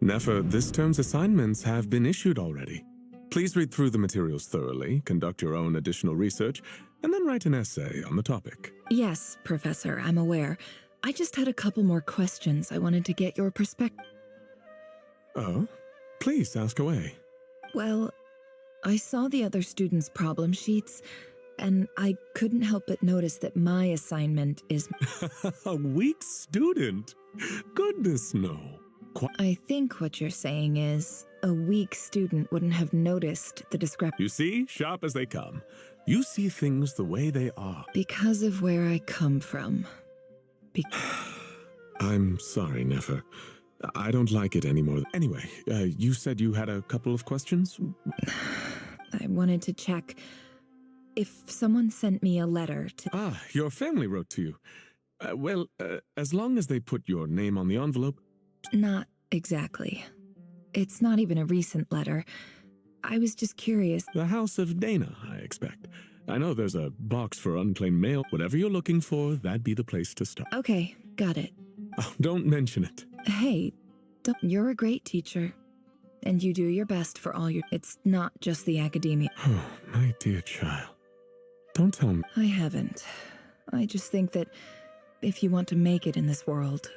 Nefer, this term's assignments have been issued already. Please read through the materials thoroughly, conduct your own additional research, and then write an essay on the topic. Yes, Professor, I'm aware. I just had a couple more questions I wanted to get your perspective. Oh? Please ask away. Well, I saw the other students' problem sheets, and I couldn't help but notice that my assignment is... A weak student? Goodness, no. I think what you're saying is, a weak student wouldn't have noticed the discrepancy. You see, sharp as they come. You see things the way they are. Because of where I come from. I'm sorry, Nefer. I don't like it anymore. Anyway, you said you had a couple of questions? I wanted to check if someone sent me a letter to... Ah, your family wrote to you. Well, as long as they put your name on the envelope... Not exactly. It's not even a recent letter. I was just curious. The House of Dana, I expect. I know there's a box for unclaimed mail. Whatever you're looking for, that'd be the place to start. Okay, got it. Oh, don't mention it. Hey, you're a great teacher. And you do your best for all your... It's not just the academia. Oh, my dear child. Don't tell me. I haven't. I just think that if you want to make it in this world...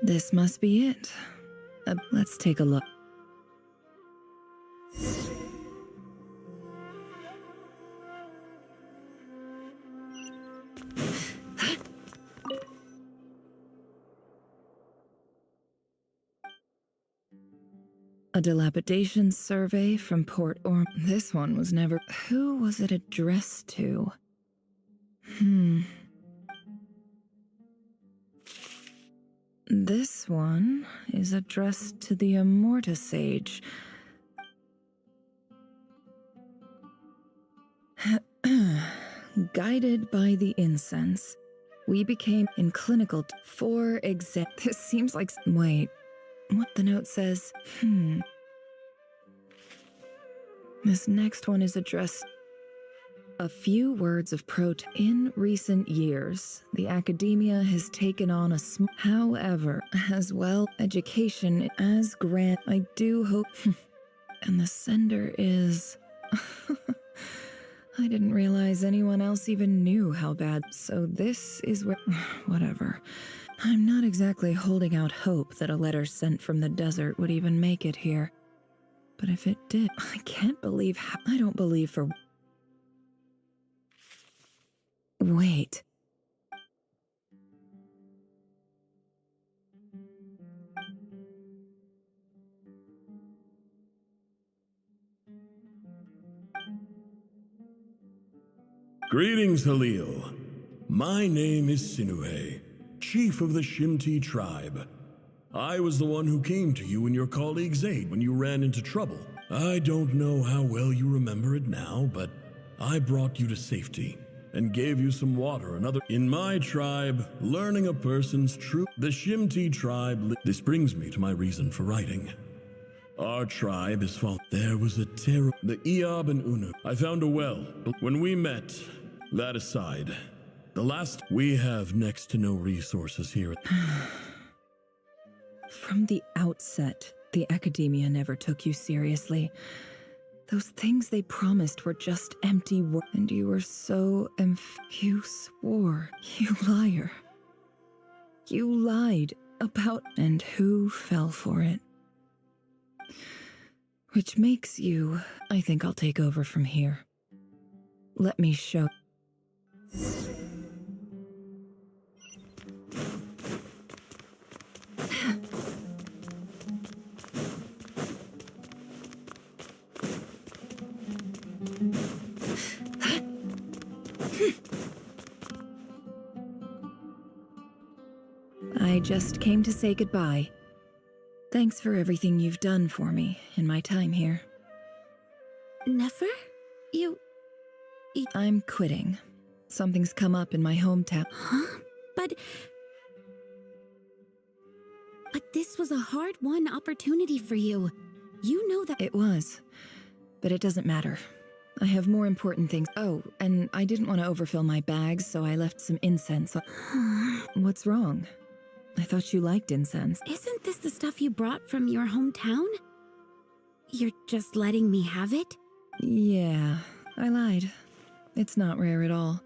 This must be it. Let's take a look. A dilapidation survey from Port Orm. This one was never... Who was it addressed to? This one is addressed to the Immorta Sage. Guided by the incense, we became in clinical for exam. This seems like... Wait, what the note says? This next one is addressed... A few words of protest. In recent years, the academia has taken on a however, as well, education as grant. I do hope... And the sender is... I didn't realize anyone else even knew how bad. So this is where... Whatever. I'm not exactly holding out hope that a letter sent from the desert would even make it here. But if it did, I can't believe how... I don't believe for... Wait. Greetings, Halil. My name is Sinuhe, chief of the Shimti tribe. I was the one who came to you and your colleague Zaid when you ran into trouble. I don't know how well you remember it now, but I brought you to safety and gave you some water and other... In my tribe, learning a person's truth... The Shimti tribe... This brings me to my reason for writing. Our tribe is fallen. There was a terror... The Eob and Unu. I found a well. When we met, that aside, the last... We have next to no resources here. From the outset, The academia never took you seriously. Those things they promised were just empty words, and you were so you swore. You liar. You lied about, and who fell for it? Which makes you, I think I'll take over from here. Let me show. I just came to say goodbye. Thanks for everything you've done for me in my time here. Nefer? I'm quitting. Something's come up in my hometown. Huh? But this was a hard-won opportunity for you. You know that— It was. But it doesn't matter. I have more important things. Oh, and I didn't want to overfill my bags, so I left some incense. What's wrong? I thought you liked incense. Isn't this the stuff you brought from your hometown? You're just letting me have it? Yeah, I lied. It's not rare at all.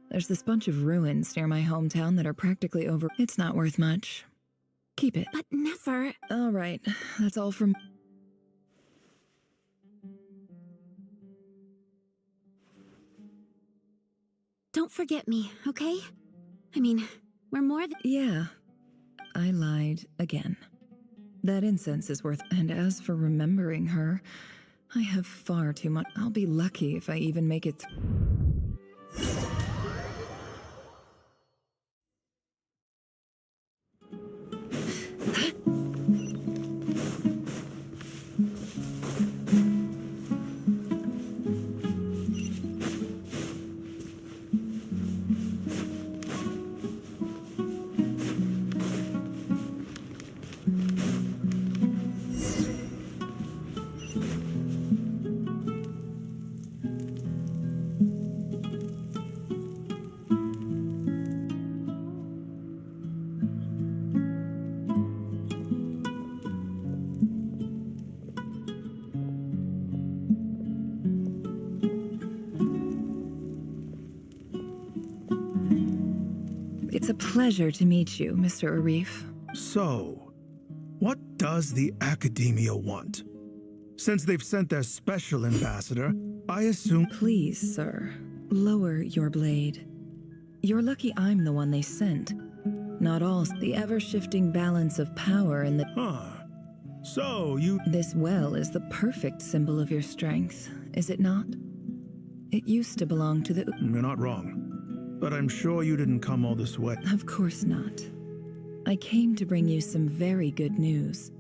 There's this bunch of ruins near my hometown that are practically over. It's not worth much. Keep it. But Nefer— All right, that's all from... Don't forget me, okay? I mean, we're more than— Yeah, I lied again. That incense is worth... And as for remembering her, I have far too much. I'll be lucky if I even make it It's a pleasure to meet you, Mr. Arif. So, what does the Academia want? Since they've sent their special ambassador, I assume— Please, sir, lower your blade. You're lucky I'm the one they sent. Not all. The ever-shifting balance of power in the... Huh. So, you— This well is the perfect symbol of your strength, is it not? It used to belong to the... You're not wrong. But I'm sure you didn't come all this way. Of course not. I came to bring you some very good news.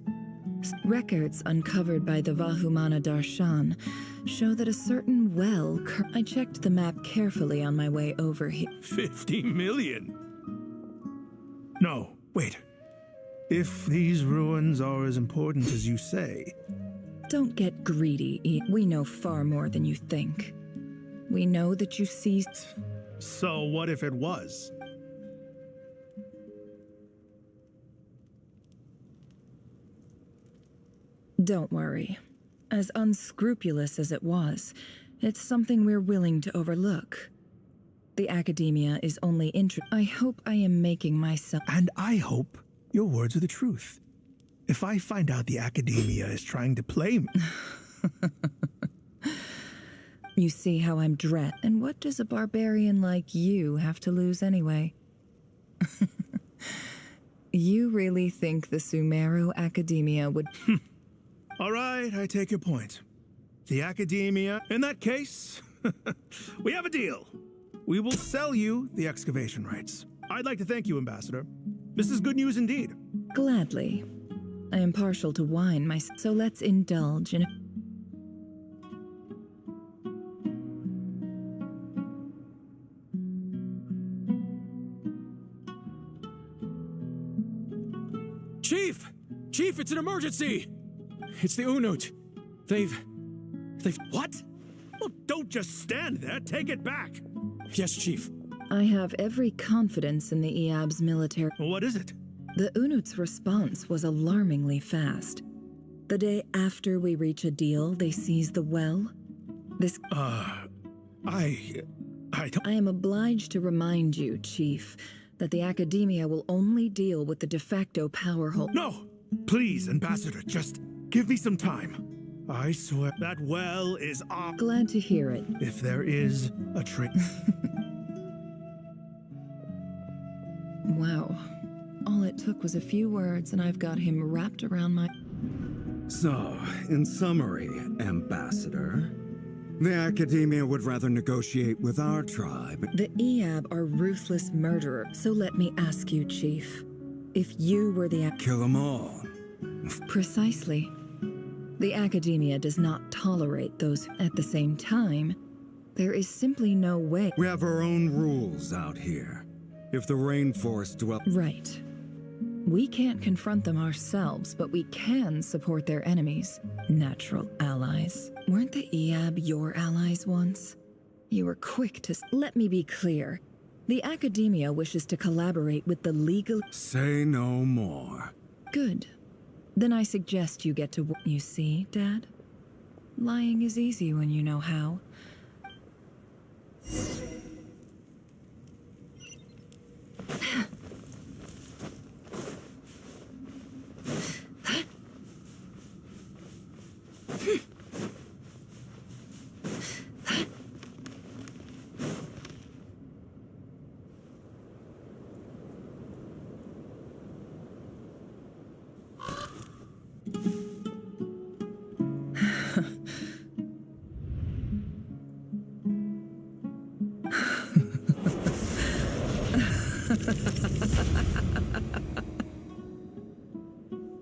Records uncovered by the Vahumana Darshan show that a certain well... I checked the map carefully on my way over here. 50 million? No, wait. If these ruins are as important as you say... Don't get greedy. We know far more than you think. We know that you seized... So what if it was? Don't worry. As unscrupulous as it was, it's something we're willing to overlook. The Academia is only I hope I am making myself... And I hope your words are the truth. If I find out the Academia is trying to play me... You see how I'm dressed. And what does a barbarian like you have to lose anyway? You really think the Sumeru Academia would... All right, I take your point. The Academia... In that case, we have a deal. We will sell you the excavation rights. I'd like to thank you, Ambassador. This is good news indeed. Gladly. I am partial to wine, so let's indulge in... Chief! Chief, it's an emergency! It's the Unut. They've... What? Well, don't just stand there. Take it back. Yes, Chief. I have every confidence in the EAB's military... What is it? The Unut's response was alarmingly fast. The day after we reach a deal, they seize the well. This... I don't... I am obliged to remind you, Chief, that the Academia will only deal with the de facto power hold. No! Please, Ambassador, just give me some time. I swear that well is up. Glad to hear it. If there is a trick. Wow. All it took was a few words and I've got him wrapped around my... So, in summary, Ambassador, the Academia would rather negotiate with our tribe. The Eab are ruthless murderers, so let me ask you, Chief. If you were the... Kill them all. Precisely. The Academia does not tolerate those. At the same time, there is simply no way... We have our own rules out here. If the rainforest dwell... Right. We can't confront them ourselves, but we can support their enemies. Natural allies. Weren't the Eab your allies once? You were quick to... Let me be clear. The Academia wishes to collaborate with the legal... Say no more. Good. Then I suggest you get to... You see, Dad? Lying is easy when you know how.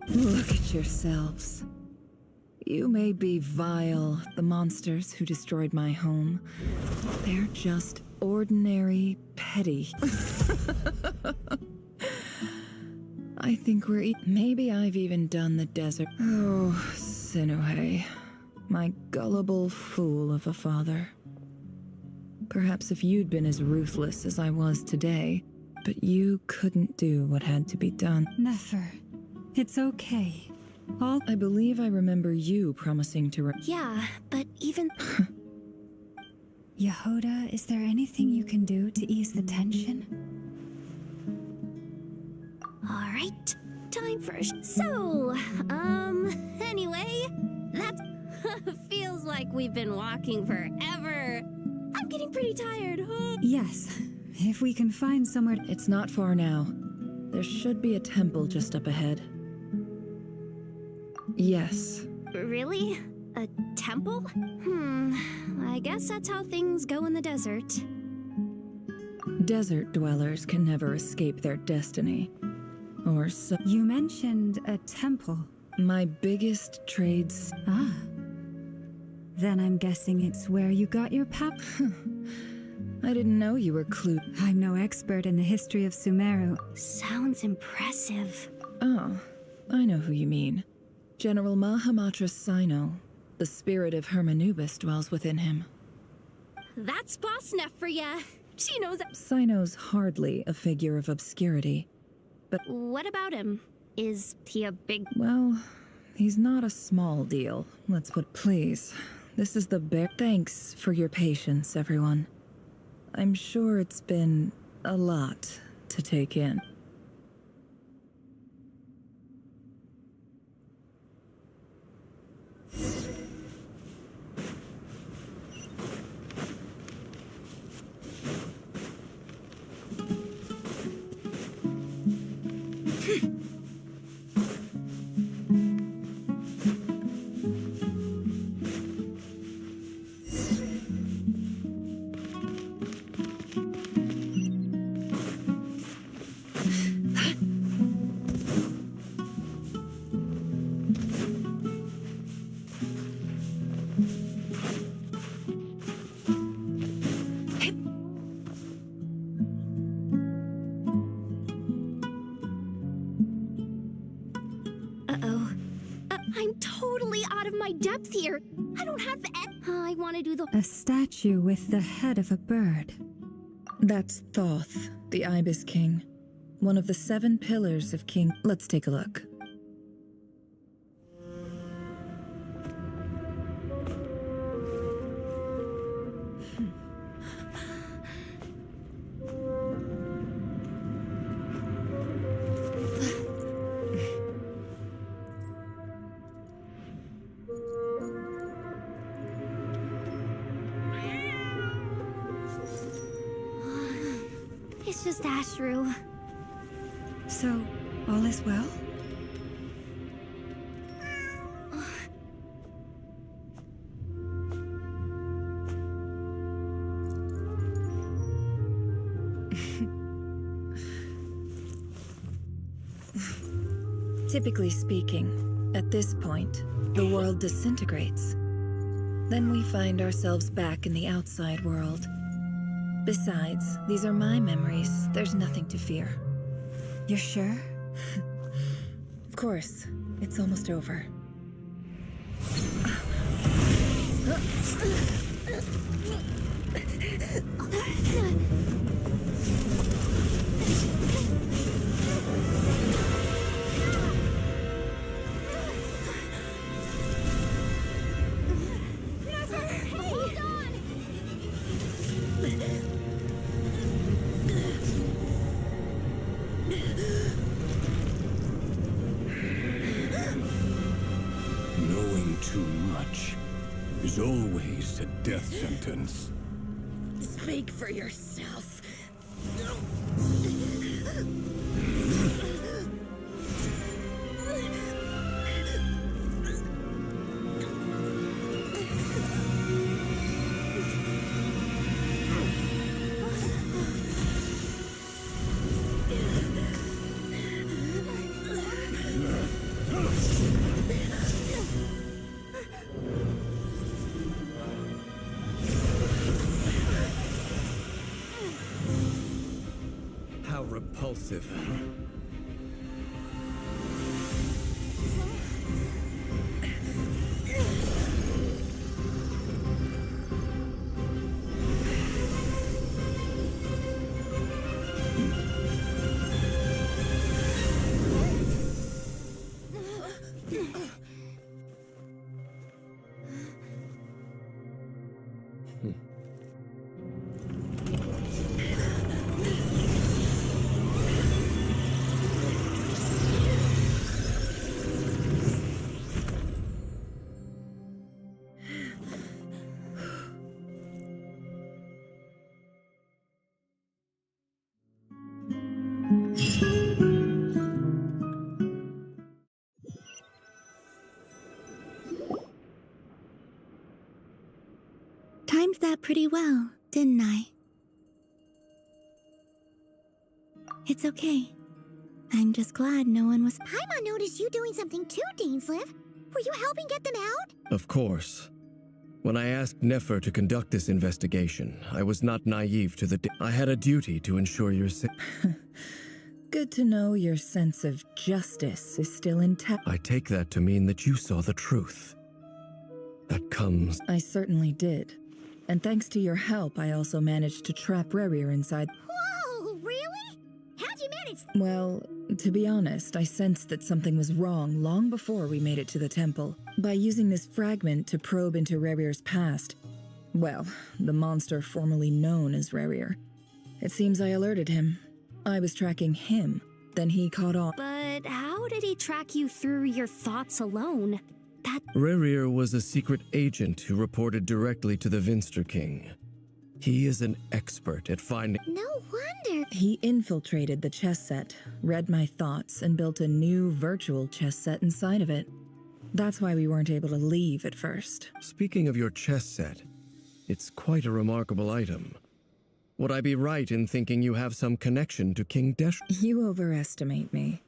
Look at yourselves. You may be vile, the monsters who destroyed my home. They're just ordinary, petty. I think maybe I've even done the desert. Oh, Sinuhe, my gullible fool of a father. Perhaps if you'd been as ruthless as I was today, but you couldn't do what had to be done. Nefer, it's okay. I believe I remember you promising to Yeah, but even... Yehoda, is there anything you can do to ease the tension? Alright, time for anyway, that feels like we've been walking forever. I'm getting pretty tired. Yes, if we can find somewhere... It's not far now. There should be a temple just up ahead. Yes. Really? A temple? I guess that's how things go in the desert. Desert dwellers can never escape their destiny. Or so... You mentioned a temple. My biggest trades... Ah. Then I'm guessing it's where you got your pap... I didn't know you were clued... I'm no expert in the history of Sumeru. Sounds impressive. Oh, I know who you mean. General Mahamatra Sino. The spirit of Hermanubis dwells within him. That's Boss Neff for ya. She knows... Sino's hardly a figure of obscurity. But... What about him? Is he a big... Well, he's not a small deal. Let's put... Please, this is the bear... Thanks for your patience, everyone. I'm sure it's been a lot to take in. I'm totally out of my depth here. I don't have I want to do the... A statue with the head of a bird. That's Thoth, the Ibis King. One of the 7 pillars of King... Let's take a look. It's just Ashru. So, all is well? Typically speaking, at this point, the world disintegrates. Then we find ourselves back in the outside world. Besides, these are my memories. There's nothing to fear. You're sure? Of course, it's almost over. Knowing too much is always a death sentence. Speak for yourself. How repulsive. Timed that pretty well, didn't I? It's okay. I'm just glad no one was. Paimon noticed you doing something too, Dainsleif. Were you helping get them out? Of course. When I asked Nefer to conduct this investigation, I was not naive to I had a duty to ensure your Good to know your sense of justice is still intact. I take that to mean that you saw the truth. That comes... I certainly did. And thanks to your help, I also managed to trap Rerir inside. Whoa, really? How'd you manage? Well, to be honest, I sensed that something was wrong long before we made it to the temple. By using this fragment to probe into Rerir's past. Well, the monster formerly known as Rerir. It seems I alerted him. I was tracking him, then he caught on. But how did he track you through your thoughts alone? Rerir was a secret agent who reported directly to the Vinster King. He is an expert at finding... No wonder. He infiltrated the chess set, read my thoughts, and built a new virtual chess set inside of it. That's why we weren't able to leave at first. Speaking of your chess set, it's quite a remarkable item. Would I be right in thinking you have some connection to King Desh? You overestimate me.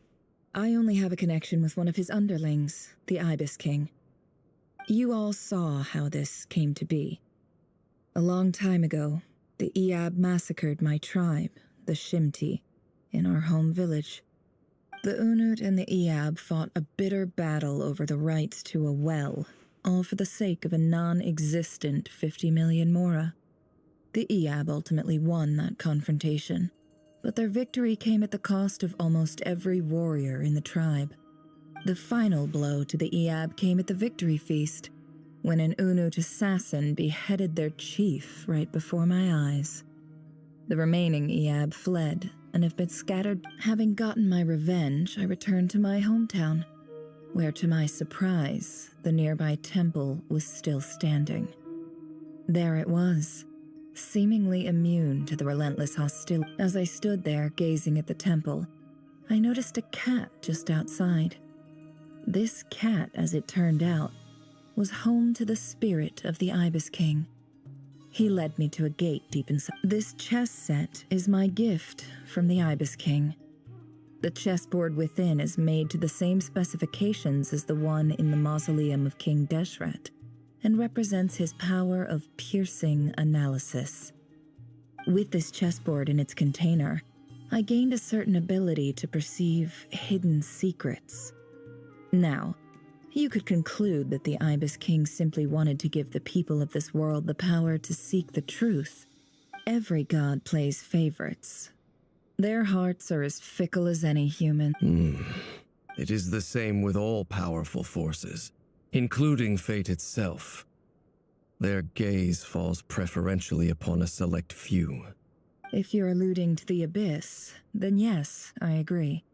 I only have a connection with one of his underlings, the Ibis King. You all saw how this came to be. A long time ago, the Eab massacred my tribe, the Shimti, in our home village. The Unut and the Eab fought a bitter battle over the rights to a well, all for the sake of a non-existent 50 million Mora. The Eab ultimately won that confrontation, but their victory came at the cost of almost every warrior in the tribe. The final blow to the Eab came at the victory feast, when an Unut assassin beheaded their chief right before my eyes. The remaining Eab fled and have been scattered. Having gotten my revenge, I returned to my hometown, where to my surprise, the nearby temple was still standing. There it was, seemingly immune to the relentless hostility. As I stood there gazing at the temple, I noticed a cat just outside. This cat, as it turned out, was home to the spirit of the Ibis King. He led me to a gate deep inside. This chess set is my gift from the Ibis King. The chessboard within is made to the same specifications as the one in the mausoleum of King Deshret, and represents his power of piercing analysis. With this chessboard in its container, I gained a certain ability to perceive hidden secrets. Now, you could conclude that the Ibis King simply wanted to give the people of this world the power to seek the truth. Every god plays favorites. Their hearts are as fickle as any human. It is the same with all powerful forces, including fate itself. Their gaze falls preferentially upon a select few. If you're alluding to the Abyss, then yes, I agree.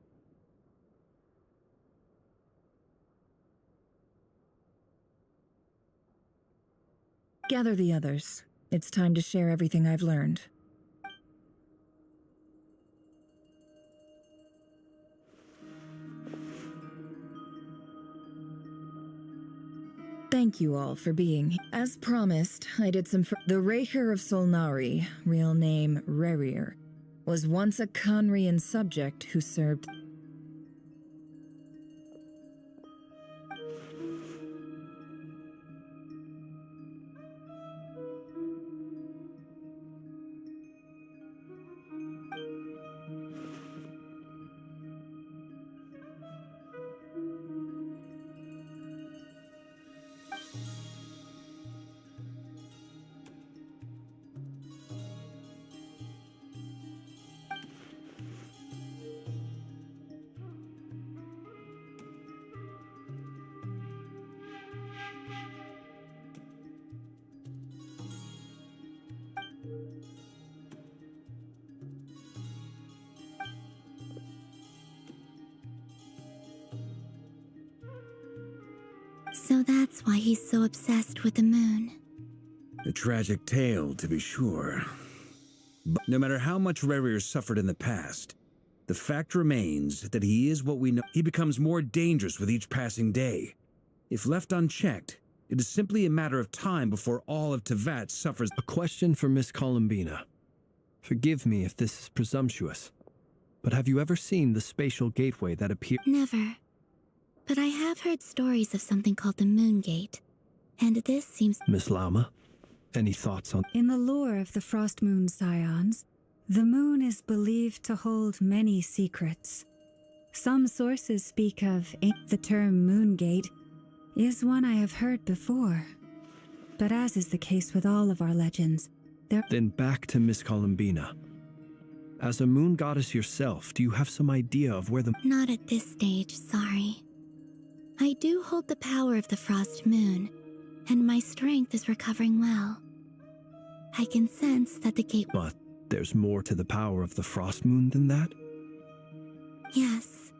Gather the others. It's time to share everything I've learned. Thank you all for being here. As promised, I did some the Raker of Solnari, real name Rerir, was once a Conrian subject who served... So that's why he's so obsessed with the moon. A tragic tale, to be sure. But no matter how much Rerir suffered in the past, the fact remains that he is what we know. He becomes more dangerous with each passing day. If left unchecked, it is simply a matter of time before all of Tevat suffers. A question for Miss Columbina. Forgive me if this is presumptuous, but have you ever seen the spatial gateway that appears? Never. But I have heard stories of something called the Moon Gate, and this seems... Miss Lauma, any thoughts on... In the lore of the Frost Moon Scions, the moon is believed to hold many secrets. Some sources speak of the term Moon Gate is one I have heard before. But as is the case with all of our legends, there... Then back to Miss Columbina. As a moon goddess yourself, do you have some idea of where the... Not at this stage, sorry. I do hold the power of the Frost Moon, and my strength is recovering well. I can sense that the gate... But there's more to the power of the Frost Moon than that? Yes.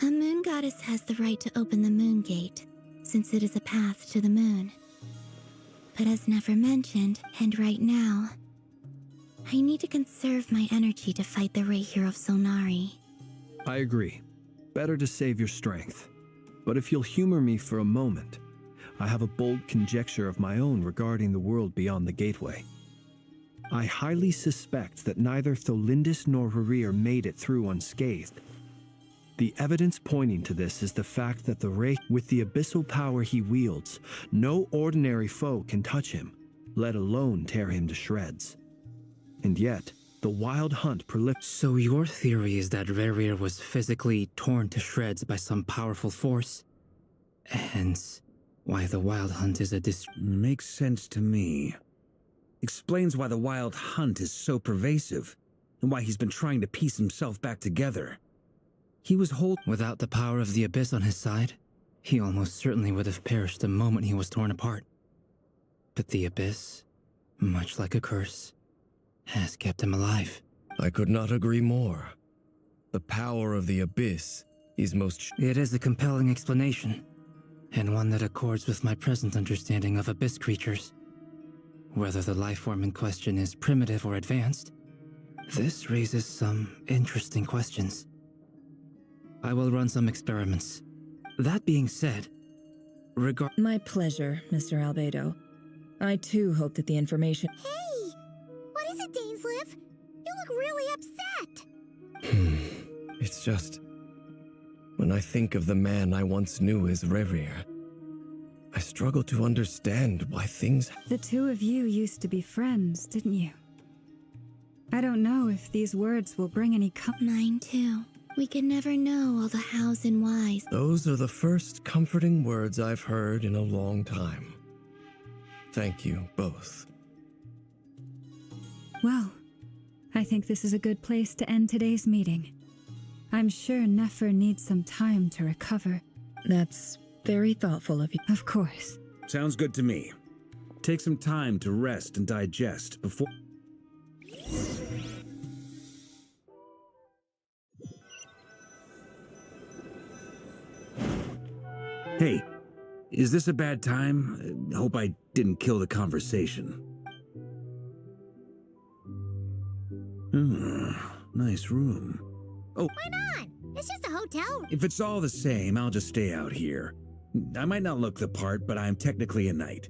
A moon goddess has the right to open the Moon Gate, since it is a path to the moon. But as never mentioned, and right now, I need to conserve my energy to fight the Raker of Solnari. I agree. Better to save your strength. But if you'll humor me for a moment, I have a bold conjecture of my own regarding the world beyond the gateway. I highly suspect that neither Tholindis nor Rerir made it through unscathed. The evidence pointing to this is the fact that the Raker, with the abyssal power he wields, no ordinary foe can touch him, let alone tear him to shreds. And yet, the wild hunt proliferates. So your theory is that Rerir was physically torn to shreds by some powerful force? Hence, why the wild hunt is a Makes sense to me. Explains why the wild hunt is so pervasive, and why he's been trying to piece himself back together. He was Without the power of the Abyss on his side, he almost certainly would have perished the moment he was torn apart. But the Abyss, much like a curse, has kept him alive. I could not agree more. The power of the Abyss is most... It is a compelling explanation, and one that accords with my present understanding of Abyss creatures. whether the life form in question is primitive or advanced. This raises some interesting questions. I will run some experiments. That being said, My pleasure, Mr. Albedo. I too hope that the information— Hey! What is it, Dainsleif? You look really upset! It's just... when I think of the man I once knew as Rerir, I struggle to understand why things... The two of you used to be friends, didn't you? I don't know if these words will bring any Mine too. We could never know all the hows and whys. Those are the first comforting words I've heard in a long time. Thank you, both. Well, I think this is a good place to end today's meeting. I'm sure Nefer needs some time to recover. That's very thoughtful of you. Of course. Sounds good to me. Take some time to rest and digest before... Hey, is this a bad time? Hope I didn't kill the conversation. Nice room. Oh, Why not? It's just a hotel. if it's all the same, I'll just stay out here. I might not look the part, but I'm technically a knight.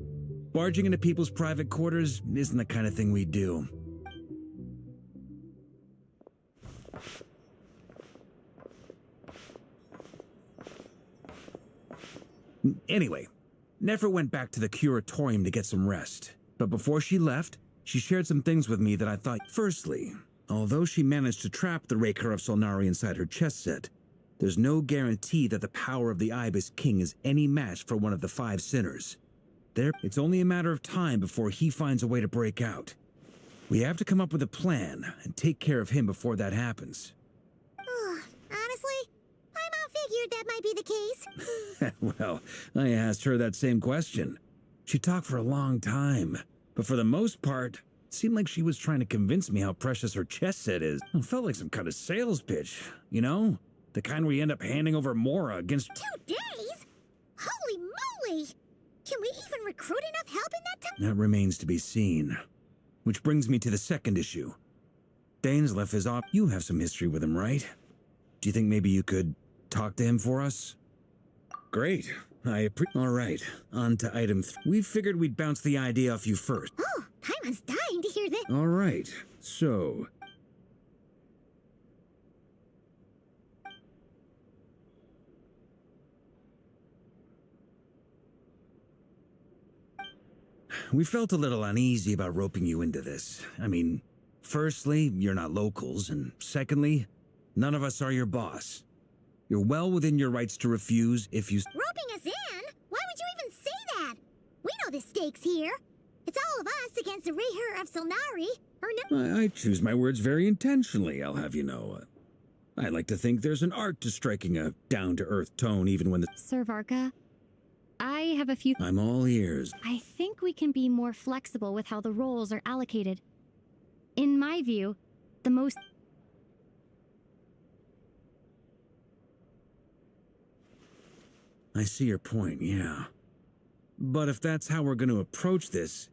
Barging into people's private quarters isn't the kind of thing we do. Anyway, Nefer went back to the curatorium to get some rest. But before she left, she shared some things with me that I thought... Firstly, although she managed to trap the Raker of Solnari inside her chess set, there's no guarantee that the power of the Ibis King is any match for one of the 5 sinners. It's only a matter of time before he finds a way to break out. We have to come up with a plan and take care of him before that happens. Honestly, my mom figured that might be the case. Well, I asked her that same question. She talked for a long time, but for the most part, it seemed like she was trying to convince me how precious her chess set is. It felt like some kind of sales pitch, you know? The kind where you end up handing over Mora against... 2 days? Holy moly! Can we even recruit enough help in that time? That remains to be seen. Which brings me to the second issue. Dainsleif is off. You have some history with him, right? Do you think maybe you could talk to him for us? Great. All right, on to item 3. We figured we'd bounce the idea off you first. Oh, Paimon's dying to hear this. All right, so... We felt a little uneasy about roping you into this. I mean, firstly, you're not locals, and secondly, none of us are your boss. You're well within your rights to refuse if you... Roping us in? Why would you even say that? We know the stakes here. It's all of us against the Reher of Solnari, or no... I choose my words very intentionally, I'll have you know. I like to think there's an art to striking a down-to-earth tone even when the... Sir Varka, I have a few... I'm all ears. I think we can be more flexible with how the roles are allocated. In my view, the most... I see your point, yeah. But if that's how we're going to approach this...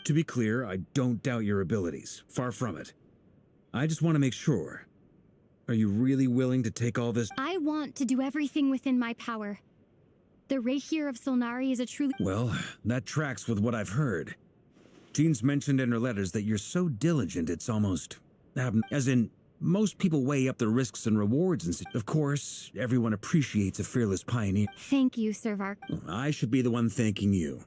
To be clear, I don't doubt your abilities. Far from it. I just want to make sure. Are you really willing to take all this... I want to do everything within my power. The Rehyr of Solnari is a truly... Well, that tracks with what I've heard. Jean's mentioned in her letters that you're so diligent it's almost... as in, most people weigh up the risks and rewards and... Of course, everyone appreciates a fearless pioneer. Thank you, Sir Vark. I should be the one thanking you.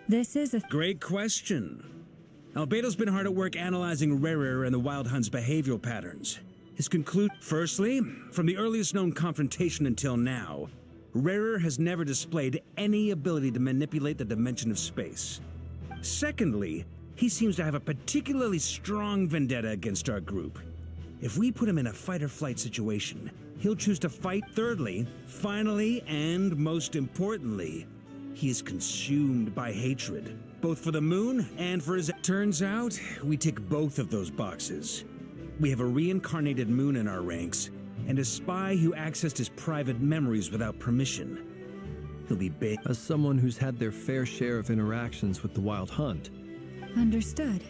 This is a... Great question. Albedo's been hard at work analyzing Rerir and the Wild Hunt's behavioral patterns. His firstly, from the earliest known confrontation until now, Rarer has never displayed any ability to manipulate the dimension of space. Secondly, he seems to have a particularly strong vendetta against our group. If we put him in a fight-or-flight situation, he'll choose to fight. Thirdly, finally, and most importantly, he is consumed by hatred, both for the moon and for his... Turns out, we tick both of those boxes. We have a reincarnated moon in our ranks, and a spy who accessed his private memories without permission. He'll be big. As someone who's had their fair share of interactions with the Wild Hunt. Understood.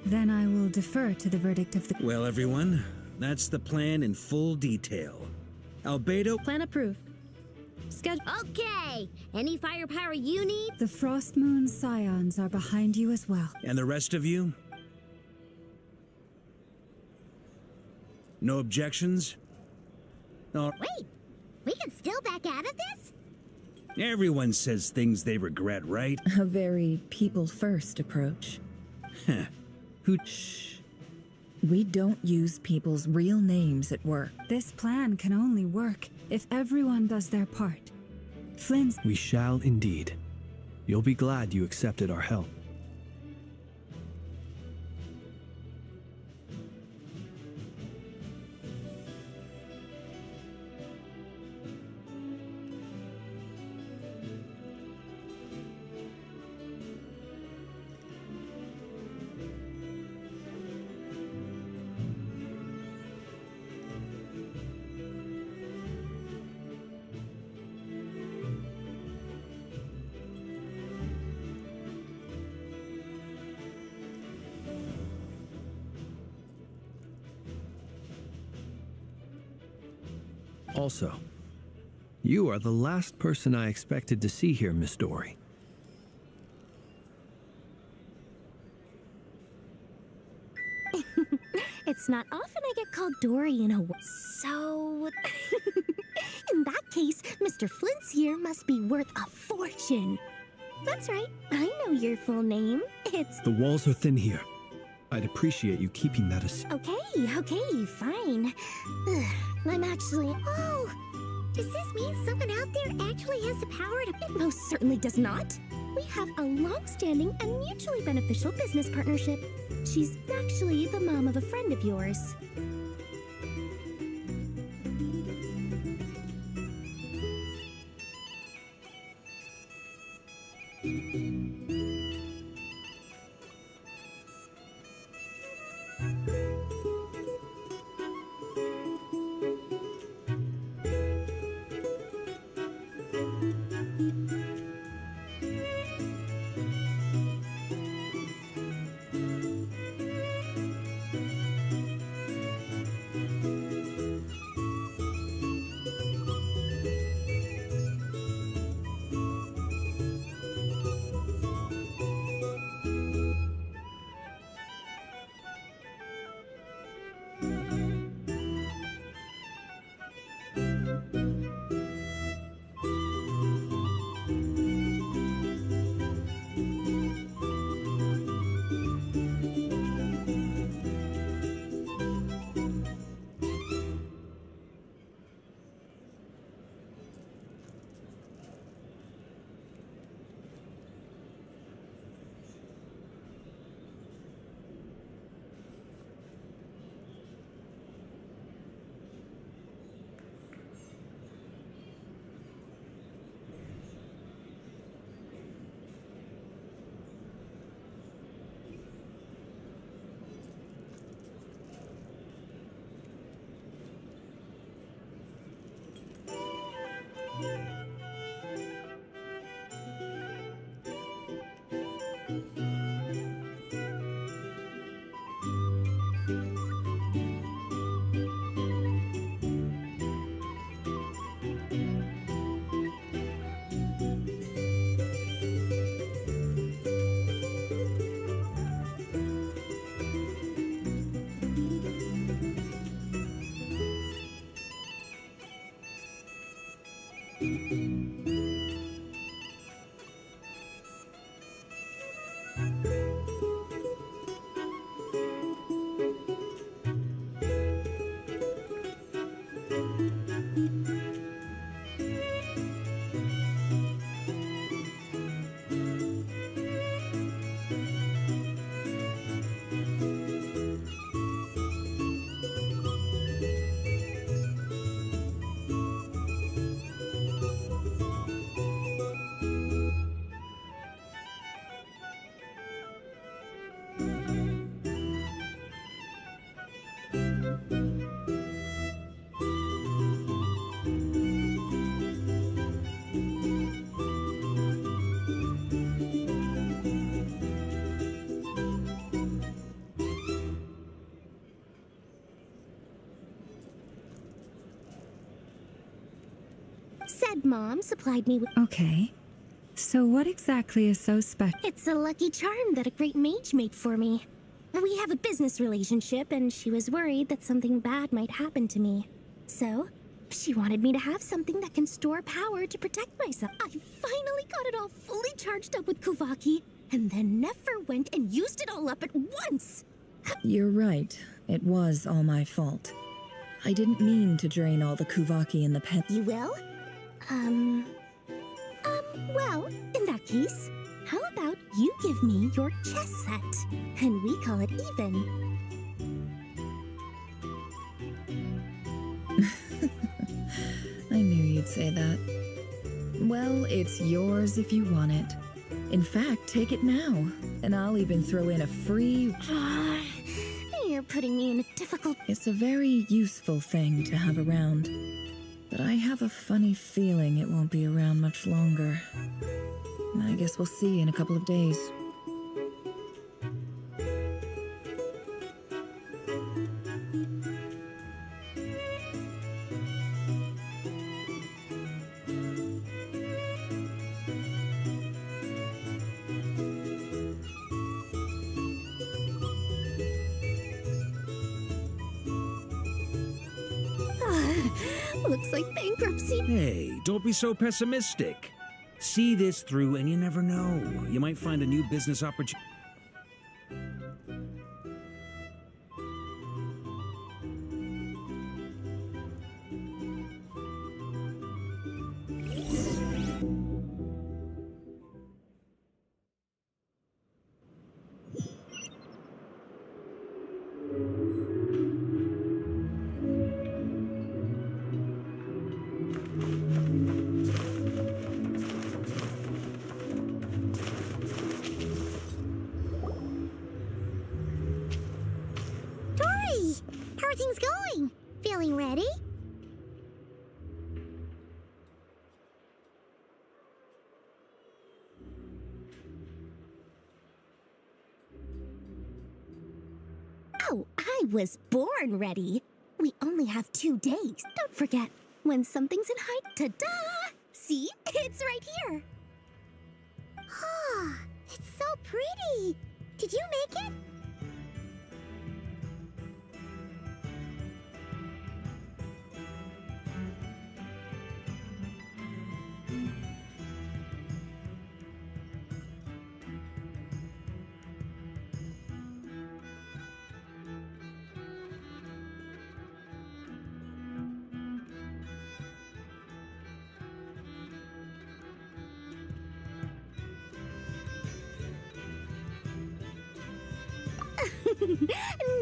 Then I will defer to the verdict of the... Well, everyone, that's the plan in full detail. Albedo... Plan approved. Schedule... Okay! Any firepower you need? The Frost Moon Scions are behind you as well. And the rest of you? No objections? Wait! We can still back out of this? Everyone says things they regret, right? A very people-first approach. Heh. Shh. We don't use people's real names at work. This plan can only work if everyone does their part. Flynn's... We shall indeed. You'll be glad you accepted our help. Also, you are the last person I expected to see here, Miss Dory. It's not often I get called Dory in a so... In that case, Mr. Flint's here must be worth a fortune. That's right, I know your full name. It's... The walls are thin here. I'd appreciate you keeping that a... Okay, fine. Ugh, I'm actually... Oh! Does this mean someone out there actually has the power to... It most certainly does not. We have a long-standing and mutually beneficial business partnership. She's actually the mom of a friend of yours. Mom supplied me with... Okay. So what exactly is so special? It's a lucky charm that a great mage made for me. We have a business relationship, and she was worried that something bad might happen to me. So, she wanted me to have something that can store power to protect myself. I finally got it all fully charged up with Kuvaki, and then Nefer went and used it all up at once! You're right. It was all my fault. I didn't mean to drain all the Kuvaki in the pen. You will? Well, in that case, how about you give me your chess set, and we call it even? I knew you'd say that. Well, it's yours if you want it. In fact, take it now, and I'll even throw in a free... You're putting me in a difficult... It's a very useful thing to have around, but I have a funny feeling it won't be around much longer. I guess we'll see in a couple of days. Looks like bankruptcy. Hey, don't be so pessimistic. See this through and you never know. You might find a new business opportunity. How are things going? Feeling ready? Oh, I was born ready. We only have 2 days. Don't forget, when something's in height, ta-da! See? It's right here. Ah, it's so pretty. Did you make it?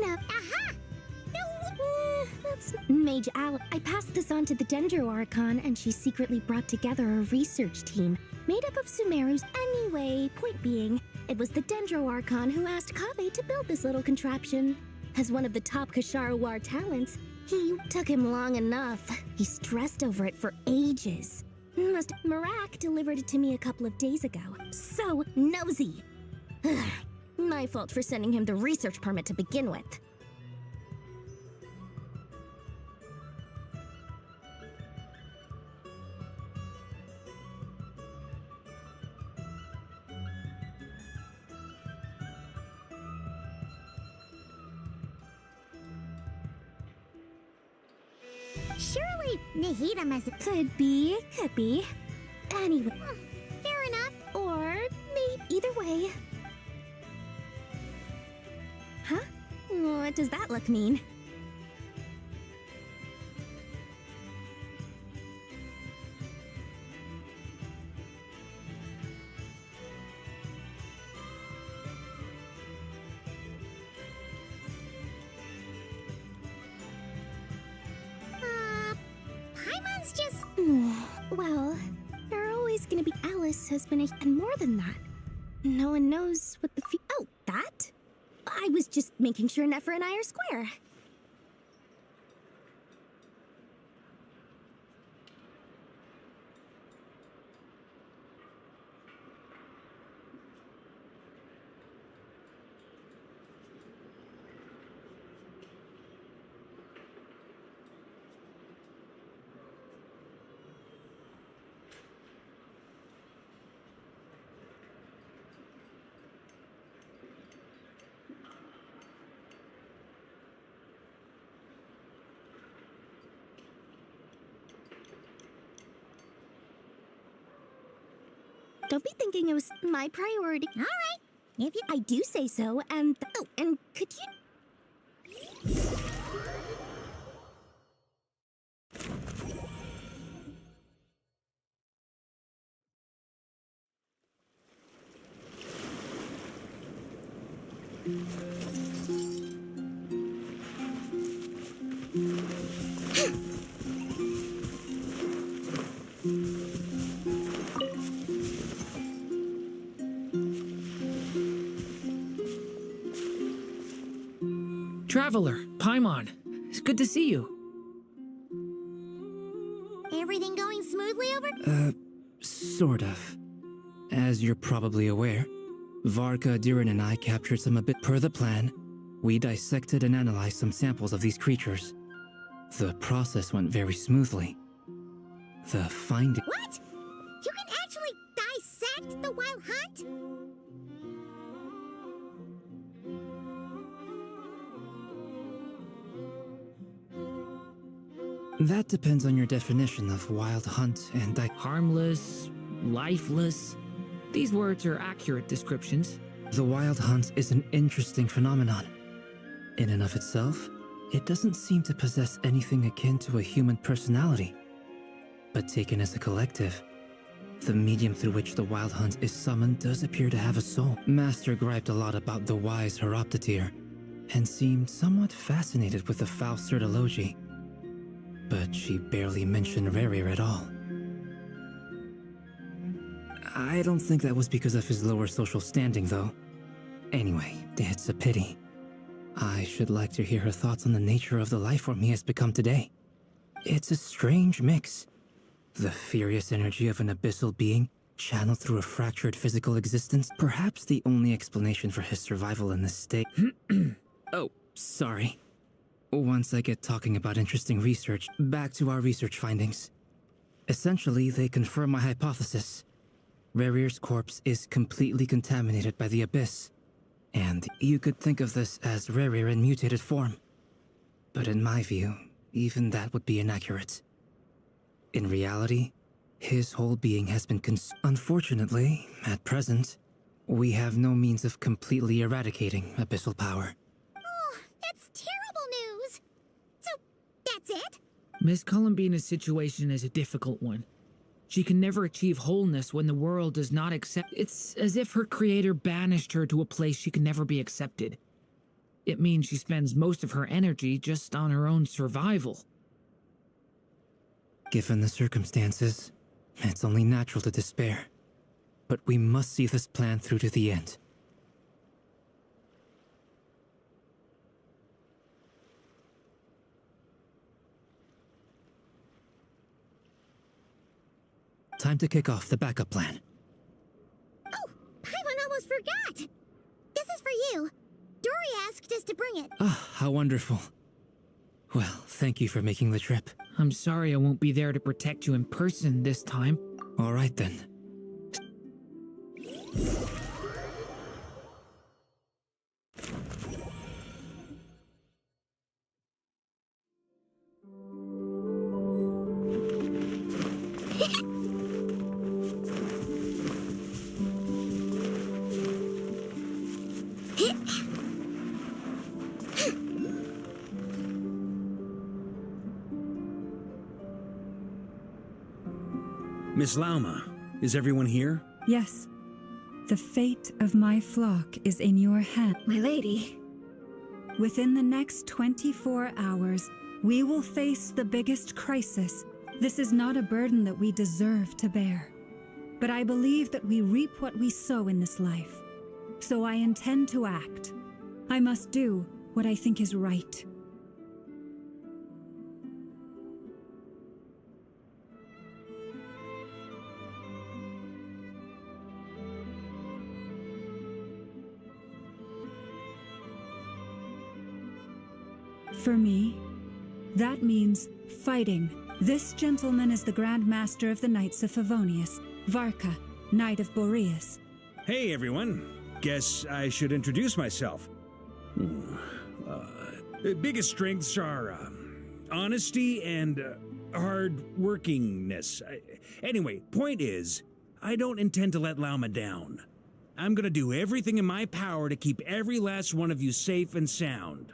No. Aha! No. That's Mage Al. I passed this on to the Dendro Archon, and she secretly brought together a research team made up of Sumerus. Anyway, point being, it was the Dendro Archon who asked Kaveh to build this little contraption. As one of the top Kasharawar talents, he took him long enough. He stressed over it for ages. Marak delivered it to me a couple of days ago. So nosy. My fault for sending him the research permit to begin with. Surely Nahida must... Could be. Anyway. Fair enough. Or maybe either way. Huh? What does that look mean? Paimon's just... Well, there are always gonna be... Alice has been and more than that. No one knows what the Oh, that? I was just making sure Nefer and I are square. Don't be thinking it was my priority. All right. If you, I do say so, and... Oh, and could you... Traveler, Paimon, it's good to see you. Everything going smoothly over? Sort of. As you're probably aware, Varka, Durin, and I captured some a bit per the plan. We dissected and analyzed some samples of these creatures. The process went very smoothly. The finding... What? You can actually dissect the wild hunt? That depends on your definition of wild hunt and harmless, lifeless. These words are accurate descriptions. The wild hunt is an interesting phenomenon. In and of itself, it doesn't seem to possess anything akin to a human personality. But taken as a collective, the medium through which the wild hunt is summoned does appear to have a soul. Master griped a lot about the wise Horoptetyr, and seemed somewhat fascinated with the Faust Certology. But she barely mentioned Rerir at all. I don't think that was because of his lower social standing, though. Anyway, it's a pity. I should like to hear her thoughts on the nature of the life form he has become today. It's a strange mix. The furious energy of an abyssal being, channeled through a fractured physical existence, perhaps the only explanation for his survival in this state. Oh, sorry. Once I get talking about interesting research, back to our research findings. Essentially, they confirm my hypothesis. Rerir's corpse is completely contaminated by the Abyss, and you could think of this as Rerir in mutated form. But in my view, even that would be inaccurate. In reality, his whole being has been Unfortunately, at present, we have no means of completely eradicating abyssal power. Oh, that's terrible news. So, that's it? Miss Columbina's situation is a difficult one. She can never achieve wholeness when the world does not accept. It's as if her creator banished her to a place she can never be accepted. It means she spends most of her energy just on her own survival. Given the circumstances, it's only natural to despair. But we must see this plan through to the end. Time to kick off the backup plan. Oh, Paimon almost forgot! This is for you. Dory asked us to bring it. Ah, how wonderful. Well, thank you for making the trip. I'm sorry I won't be there to protect you in person this time. All right then. Miss Lauma, is everyone here? Yes. The fate of my flock is in your hand. My lady. Within the next 24 hours, we will face the biggest crisis. This is not a burden that we deserve to bear. But I believe that we reap what we sow in this life. So I intend to act. I must do what I think is right. For me, that means fighting. This gentleman is the Grand Master of the Knights of Favonius, Varka, Knight of Boreas. Hey everyone, guess I should introduce myself. Biggest strengths are honesty and hard workingness. Anyway, point is, I don't intend to let Lauma down. I'm gonna do everything in my power to keep every last one of you safe and sound.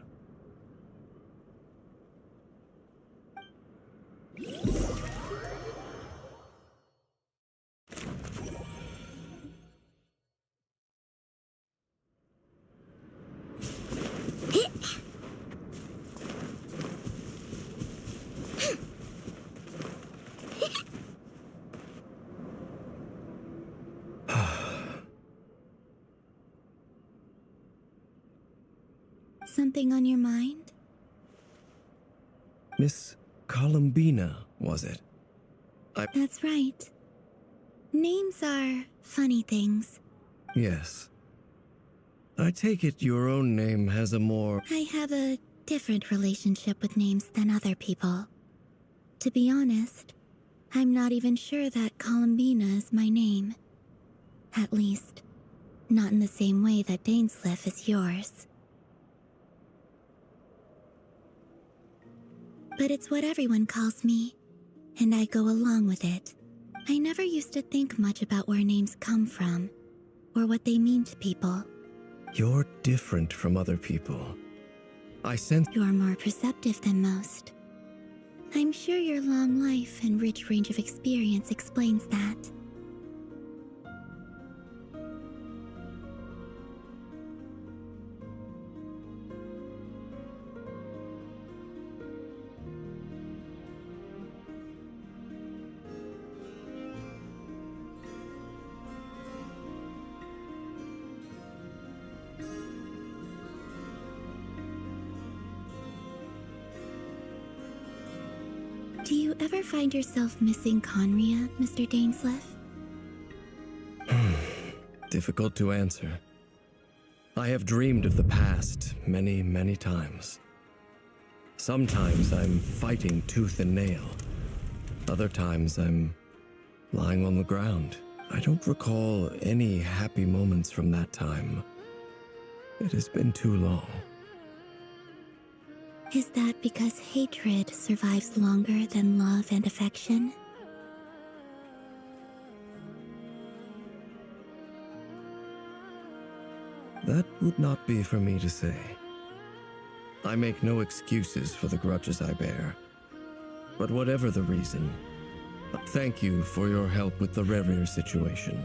Something on your mind? Miss Columbina, was it? That's right. Names are funny things. Yes. I take it your own name has a more... I have a different relationship with names than other people. To be honest, I'm not even sure that Columbina is my name. At least, not in the same way that Dainsleif is yours. But it's what everyone calls me, and I go along with it. I never used to think much about where names come from, or what they mean to people. You're different from other people. I sense... You're more perceptive than most. I'm sure your long life and rich range of experience explains that. Do you ever find yourself missing Conria, Mr. Dainsleif? Difficult to answer. I have dreamed of the past many, many times. Sometimes I'm fighting tooth and nail. Other times I'm lying on the ground. I don't recall any happy moments from that time. It has been too long. Is that because hatred survives longer than love and affection? That would not be for me to say. I make no excuses for the grudges I bear. But whatever the reason, thank you for your help with the Rerir situation.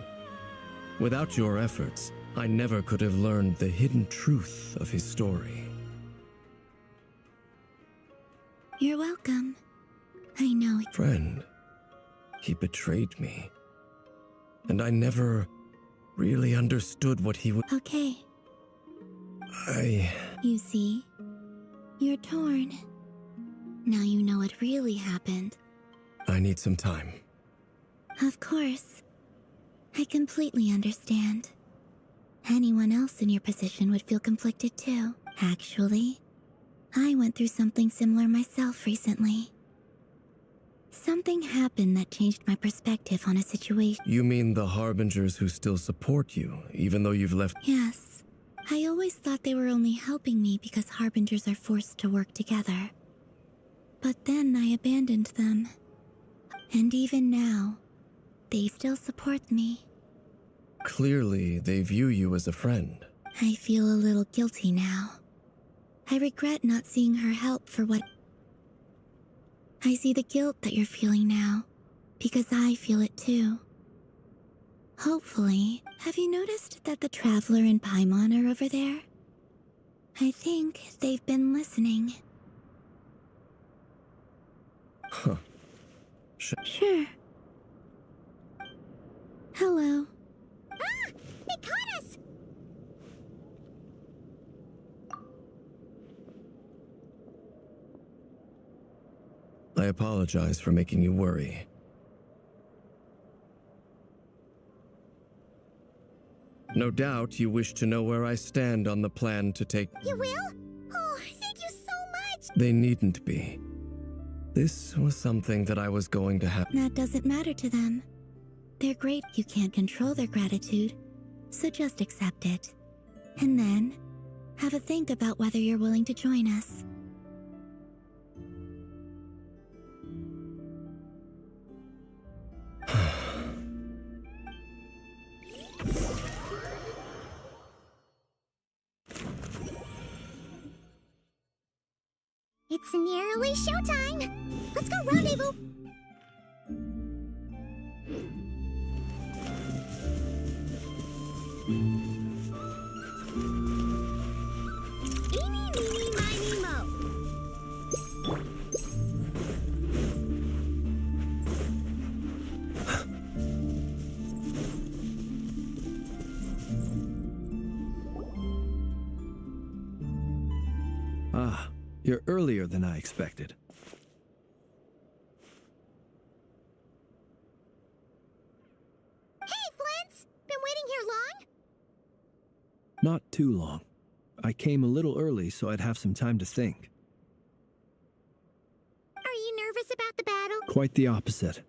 Without your efforts, I never could have learned the hidden truth of his story. You're welcome. I know. Friend, he betrayed me. And I never really understood what he would... Okay. You see, you're torn. Now you know what really happened. I need some time. Of course. I completely understand. Anyone else in your position would feel conflicted too. Actually, I went through something similar myself recently. Something happened that changed my perspective on a situation. You mean the Harbingers who still support you, even though you've left... Yes. I always thought they were only helping me because Harbingers are forced to work together. But then I abandoned them. And even now, they still support me. Clearly, they view you as a friend. I feel a little guilty now. I regret not seeing her help for what... I see the guilt that you're feeling now, because I feel it too. Hopefully, have you noticed that the Traveler and Paimon are over there? I think they've been listening. Huh. Sure. Hello. Ah! They caught us! I apologize for making you worry. No doubt you wish to know where I stand on the plan to take... You will? Oh, thank you so much! They needn't be. This was something that I was going to have... That doesn't matter to them. They're great. You can't control their gratitude, so just accept it. And then, have a think about whether you're willing to join us. It's nearly showtime. Let's go rendezvous. Eeny, meeny, miny, mo. Ah, you're earlier than I expected. Hey, Flint's! Been waiting here long? Not too long. I came a little early so I'd have some time to think. Are you nervous about the battle? Quite the opposite.